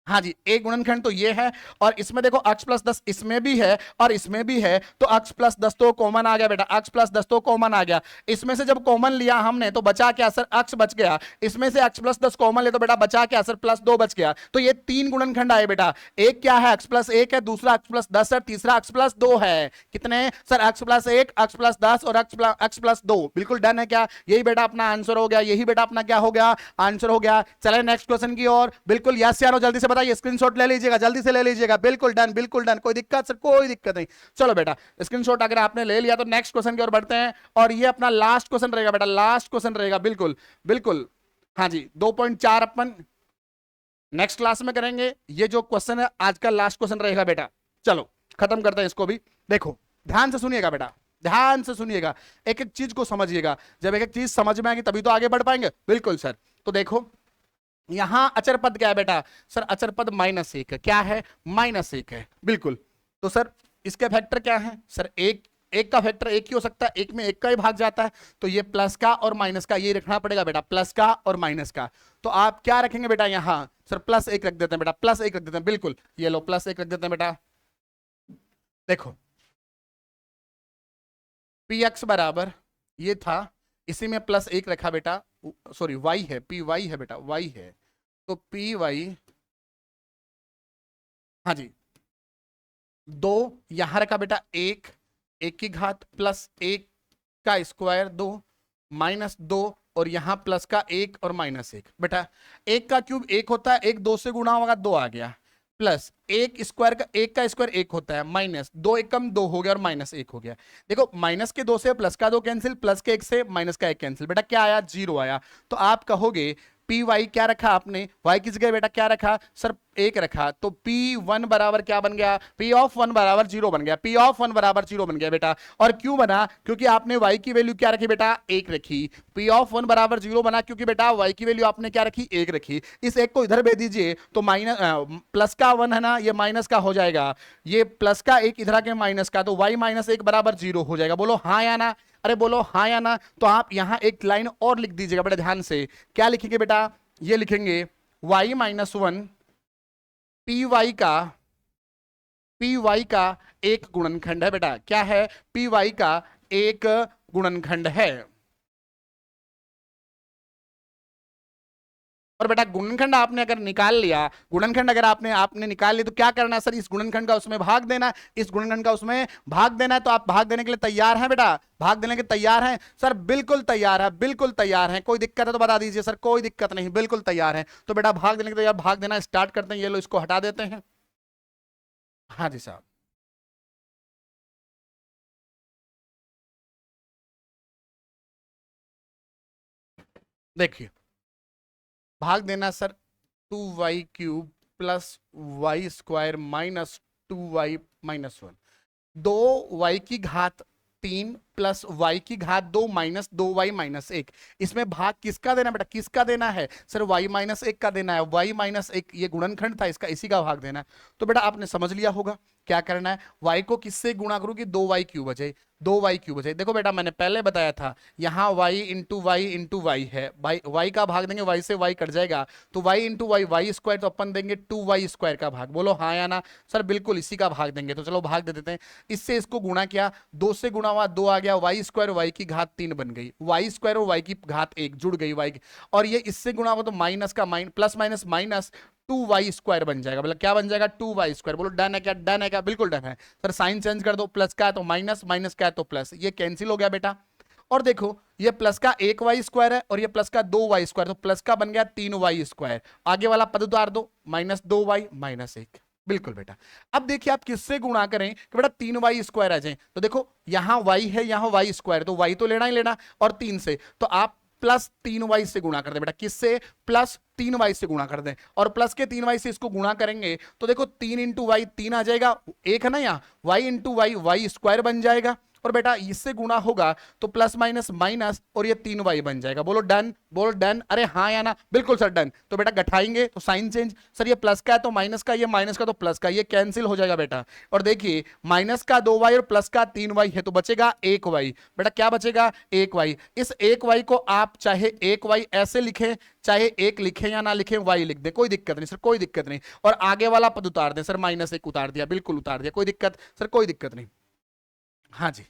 हाँ जी, एक गुणनखंड तो ये है, और इसमें देखो x प्लस 10 इसमें भी है और इसमें भी है, तो x प्लस 10 तो कॉमन आ गया बेटा, x प्लस 10 तो कॉमन आ गया। इसमें से जब कॉमन लिया हमने तो बचा क्या सर, x बच गया। इसमें से x प्लस 10 कॉमन ले तो बेटा बचा क्या सर, प्लस 2 बच गया। तो ये तीन गुणनखंड आए बेटा, एक क्या है x प्लस 1 है, दूसरा x प्लस 10 है, तीसरा x प्लस 2 है। कितने sir, x plus 1, x plus 10 और x प्लस 2। बिल्कुल डन है क्या, यही बेटा अपना आंसर हो गया, यही बेटा अपना क्या हो गया, आंसर हो गया। चले नेक्स्ट क्वेश्चन की ओर। बिल्कुल यस यारो, जल्दी से बताइए, स्क्रीनशॉट ले लीजिएगा, जल्दी से ले लीजिएगा। बिल्कुल डन, बिल्कुल डन, कोई दिक्कत सर, कोई दिक्कत नहीं। चलो बेटा स्क्रीनशॉट अगर आपने ले लिया तो नेक्स्ट क्वेश्चन की ओर बढ़ते हैं, और ये अपना लास्ट क्वेश्चन रहेगा बेटा, लास्ट क्वेश्चन रहेगा। बिल्कुल बिल्कुल, हाँ जी, 2.4 अपन नेक्स्ट क्लास में करेंगे। ये जो क्वेश्चन है आज का लास्ट क्वेश्चन रहेगा बेटा। चलो खत्म करते हैं इसको भी। देखो ध्यान से सुनिएगा बेटा, ध्यान से सुनिएगा, एक एक चीज को समझिएगा। जब एक एक चीज समझ में आएगी तभी तो आगे बढ़ पाएंगे। बिल्कुल सर, तो देखो यहां अचर पद क्या है बेटा, सर अचर पद -1 है। क्या है, -1 है। बिल्कुल, तो सर इसके फैक्टर क्या है सर, एक का फैक्टर एक ही हो सकता है, एक में एक का ही भाग जाता है, तो ये प्लस का और माइनस का ये रखना पड़ेगा बेटा, प्लस का और माइनस का। तो आप क्या रखेंगे बेटा, यहां सर +1 रख देते हैं बेटा, +1 रख देते हैं। बिल्कुल, ये लो +1 रख देते हैं बेटा। देखो px बराबर ये था, इसी में +1 रखा बेटा, सॉरी y है, py है बेटा, y है, तो py, हाँ जी, 2 यहां रखा बेटा, 1 की घात +1 का स्क्वायर 2 -2, और यहां प्लस का 1 और -1 बेटा। 1 का क्यूब 1 होता है, 1 2 से गुणा होगा 2 आ गया, प्लस 1 स्क्वायर का 1 का स्क्वायर 1 होता है, माइनस 2 1 कम 2 हो गया और -1 हो गया। देखो माइनस के 2 से प्लस का 2 कैंसिल, प्लस के 1 से माइनस का 1 कैंसिल। बेटा क्या आया, 0 आया। तो आप कहोगे पी वाई क्या रखा आपने, वाई की जगह बेटा क्या रखा सर, 1 रखा, तो P1 बराबर क्या बन गया, P ऑफ 1 बराबर 0 बन गया, P ऑफ 1 बराबर 0 बन गया बेटा। और क्यों बना, क्योंकि आपने y की वैल्यू क्या रखी बेटा, 1 रखी। P ऑफ 1 बराबर 0 बना क्योंकि बेटा y की वैल्यू आपने क्या रखी, 1 रखी। इस 1 को इधर भेज दीजिए तो माइनस प्लस का 1 है ना, ये माइनस का हो जाएगा, ये प्लस का 1 इधर आके माइनस का, तो y -1 बराबर 0 हो जाएगा। बोलो हाँ या ना, अरे बोलो हाँ या ना। तो आप यहां एक लाइन और लिख दीजिएगा बेटा ध्यान से, क्या लिखेंगे बेटा, ये लिखेंगे y -1 पी वाई का एक गुणनखंड है बेटा। क्या है, पी वाई का एक गुणनखंड है। और बेटा गुणनखंड आपने अगर निकाल लिया, गुणनखंड अगर आपने निकाल लिया तो क्या करना है सर, इस गुणनखंड का उसमें भाग देना है, इस गुणनखंड का उसमें भाग देना है। तो आप भाग देने के लिए तैयार हैं बेटा, भाग देने के तैयार हैं सर, बिल्कुल तैयार है, बिल्कुल तैयार है। कोई दिक्कत है तो बता दीजिए सर, कोई दिक्कत नहीं, बिल्कुल तैयार है। तो बेटा भाग देने के तैयार, भाग देना स्टार्ट करते हैं। ये लो इसको हटा देते हैं। हाँ जी साहब, देखिए भाग देना sir, 2y³ plus y² minus 2y -1, 2y की घात 3 प्लस y की घात 2 माइनस 2y -1। इसमें भाग किसका देना बेटा, किसका देना है सर, y -1 का देना है। y -1 ये गुणनखंड था इसका, इसी का भाग देना है। तो बेटा आपने समझ लिया होगा क्या करना है, y को किससे गुणा करूं कि 2y³ बचे, 2y³ बचे। देखो बेटा मैंने पहले बताया था, यहाँ y इंटू वाई है, y का भाग देंगे, y से y कट जाएगा, तो y इंटू y² तो अपन देंगे 2y² का भाग। बोलो हाँ या ना सर, बिल्कुल इसी का भाग देंगे। तो चलो भाग दे देते हैं, इससे इसको गुणा किया, 2 से गुणा हुआ 2 आ गया, y² y की घात 3 बन गई, y² और y की घात 1 जुड़ गई y की, और ये इससे गुणा हुआ तो माइनस का प्लस माइनस माइनस 2y² बन जाएगा। मतलब क्या बन जाएगा, 2y²। बोलो डन है क्या, डन है क्या, बिल्कुल डन है सर। साइन चेंज कर दो, प्लस का है तो माइनस, माइनस का है तो प्लस, ये कैंसिल हो गया बेटा। और देखो ये प्लस का 1y² है और ये प्लस का 2y², तो प्लस का बन गया 3y²। आगे वाला पद उतार दो, -2y -1। बिल्कुल बेटा। अब देखिए आप किससे गुणा करें कि बेटा 3y² आ जाए, तो देखो यहां y है, यहां y², तो y तो लेना ही लेना, और 3 से तो आप +3y से गुणा कर दें बेटा, किससे, +3y से गुणा कर दें। और प्लस के 3y से इसको गुणा करेंगे तो देखो 3 × y 3 आ जाएगा, एक है ना यहाँ, y × y y² बन जाएगा, और बेटा इससे गुणा होगा तो प्लस माइनस माइनस और ये 3y बन जाएगा। बोलो डन, बोलो डन। अरे हाँ या ना? बिल्कुल सर डन। तो बेटा घटाएंगे तो साइन चेंज, सर ये प्लस का है तो माइनस का, ये माइनस का तो प्लस का, ये कैंसिल हो जाएगा बेटा। और देखिए माइनस का 2y और प्लस का 3y है तो बचेगा 1y। बेटा क्या बचेगा? 1y। इस 1y को आप चाहे 1y ऐसे लिखें, चाहे 1 लिखें या ना लिखें, y लिख दें, कोई दिक्कत नहीं सर, कोई दिक्कत नहीं। और आगे वाला पद उतार दें सर, -1 उतार दिया, बिल्कुल उतार दिया, कोई दिक्कत सर, कोई दिक्कत नहीं। हाँ जी,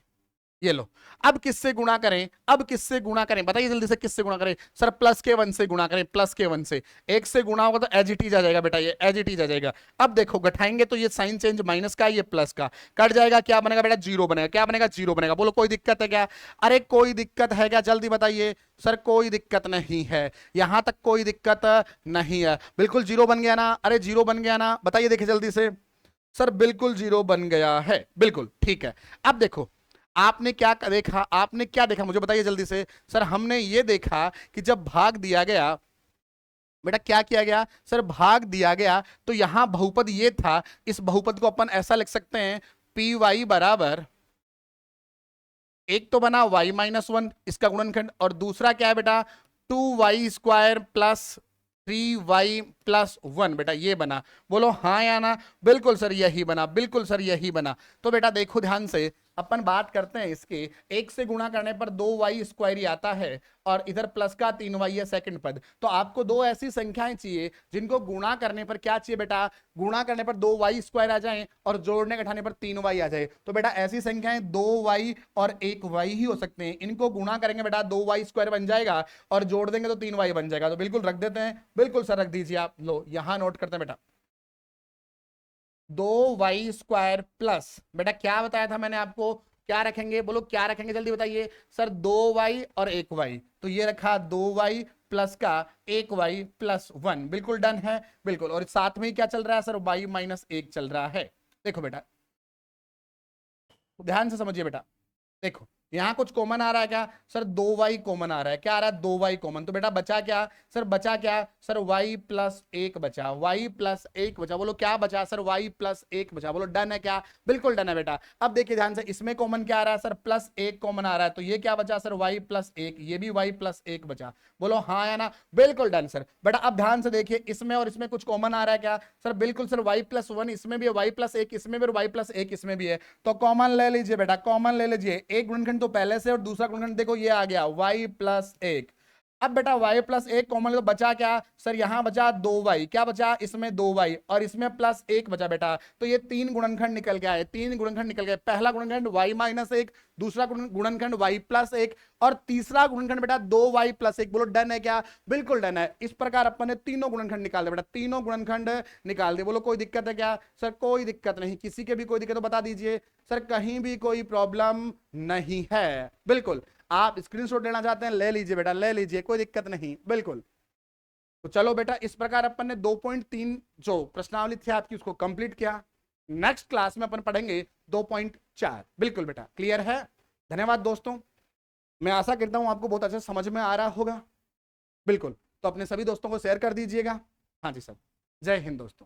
ये लो। अब किससे गुणा करें? अब किससे गुणा करें बताइए जल्दी से, किससे गुणा करें? सर प्लस के 1 से गुणा करें, प्लस के 1 से। 1 से गुणा होगा तो एज इट इज आ जाएगा बेटा, ये एज इट इज आ जाएगा। अब देखो घटाएंगे तो ये साइन चेंज माइनस का, ये प्लस का कट जाएगा, क्या बनेगा बेटा? 0 बनेगा। क्या बनेगा? 0 बनेगा। बोलो कोई दिक्कत है क्या? अरे कोई दिक्कत है क्या? जल्दी बताइए सर। कोई दिक्कत नहीं है, यहां तक कोई दिक्कत नहीं है। बिल्कुल 0 बन गया ना? अरे 0 बन गया ना? बताइए देखिए जल्दी से। सर बिल्कुल 0 बन गया है, बिल्कुल ठीक है। अब देखो आपने क्या देखा, आपने क्या देखा मुझे बताइए जल्दी से। सर हमने ये देखा कि जब भाग दिया गया बेटा, क्या किया गया सर? भाग दिया गया तो यहां बहुपद ये था, इस बहुपद को अपन ऐसा लिख सकते हैं, पी वाई बराबर, एक तो बना y-1 इसका गुणनखंड, और दूसरा क्या है बेटा? 2y² प्लस 3y+1 बेटा, ये बना। बोलो हाँ या ना? बिल्कुल सर यही बना, बिल्कुल सर यही बना। तो बेटा देखो ध्यान से, अपन बात करते हैं इसके, 1 से गुणा करने पर 2y² ही आता है और इधर प्लस का 3y है सेकंड पद। तो आपको दो ऐसी संख्याएं चाहिए जिनको गुणा करने पर क्या चाहिए बेटा? गुणा करने पर 2y² आ जाए और जोड़ने घटाने पर 3y आ जाए। तो बेटा ऐसी संख्याएं 2y और 1y ही हो सकते हैं। इनको गुणा करेंगे बेटा 2y² बन जाएगा और जोड़ देंगे तो 3y बन जाएगा। तो बिल्कुल रख देते हैं, बिल्कुल सर रख दीजिए आप। लो यहां नोट करते हैं बेटा, 2y² प्लस, बेटा क्या बताया था मैंने आपको? क्या रखेंगे? बोलो क्या रखेंगे जल्दी बताइए। सर 2y और 1y, तो ये रखा 2y प्लस का 1y+1, बिल्कुल डन है, बिल्कुल। और साथ में क्या चल रहा है सर? y-1 चल रहा है। देखो बेटा ध्यान से समझिए बेटा, देखो यहां कुछ कॉमन आ रहा है क्या? सर 2y कॉमन आ रहा है। क्या आ रहा है? 2y common. तो बेटा बचा क्या सर? बचा क्या सर? y+1 बचा, y+1 बचा। बोलो क्या बचा सर? y+1 बचा। बोलो डन है क्या? बिल्कुल डन है बेटा। अब देखिए ध्यान से, इसमें कॉमन क्या आ रहा है सर? +1 कॉमन आ रहा है, तो ये क्या बचा सर? y+1, ये भी y+1 बचा। बोलो हाँ या ना? बिल्कुल डन सर। बेटा अब ध्यान से देखिए, इसमें और इसमें कुछ कॉमन आ रहा है क्या सर? बिल्कुल सर, y+1 इसमें भी है, y+1 इसमें भी, और y+1 इसमें भी है। तो कॉमन ले लीजिए बेटा, कॉमन ले लीजिए। एक गुणनखंड तो पहले से और दूसरा गुणनखंड देखो ये आ गया y+1। अब बेटा y+1 कॉमन तो बचा क्या सर? यहां बचा 2y। क्या बचा? इसमें 2y और इसमें +1 बचा बेटा। तो ये 3 गुणनखंड निकल गया है, 3 गुणनखंड निकल गए। पहला गुणनखंड y-1, दूसरा गुणनखंड y+1 और तीसरा गुणनखंड बेटा 2y+1। बोलो डन है क्या? बिल्कुल डन है। इस प्रकार अपन ने तीनों गुणनखंड निकाल दिए बेटा, तीनों गुणनखंड निकाल दिए। बोलो कोई दिक्कत है क्या सर? कोई दिक्कत नहीं। किसी के भी कोई दिक्कत तो बता दीजिए सर, कहीं भी कोई प्रॉब्लम नहीं है। बिल्कुल, आप स्क्रीनशॉट लेना चाहते हैं ले लीजिए बेटा, ले लीजिए, कोई दिक्कत नहीं, बिल्कुल। तो चलो बेटा इस प्रकार अपन ने 2.3 जो प्रश्नावली थी आपकी उसको कंप्लीट किया। नेक्स्ट क्लास में अपन पढ़ेंगे 2.4। बिल्कुल बेटा, क्लियर है? धन्यवाद दोस्तों, मैं आशा करता हूं आपको बहुत अच्छे समझ में आ रहा होगा। बिल्कुल, तो अपने सभी दोस्तों को शेयर कर दीजिएगा। हाँ जी सर, जय हिंद दोस्तों।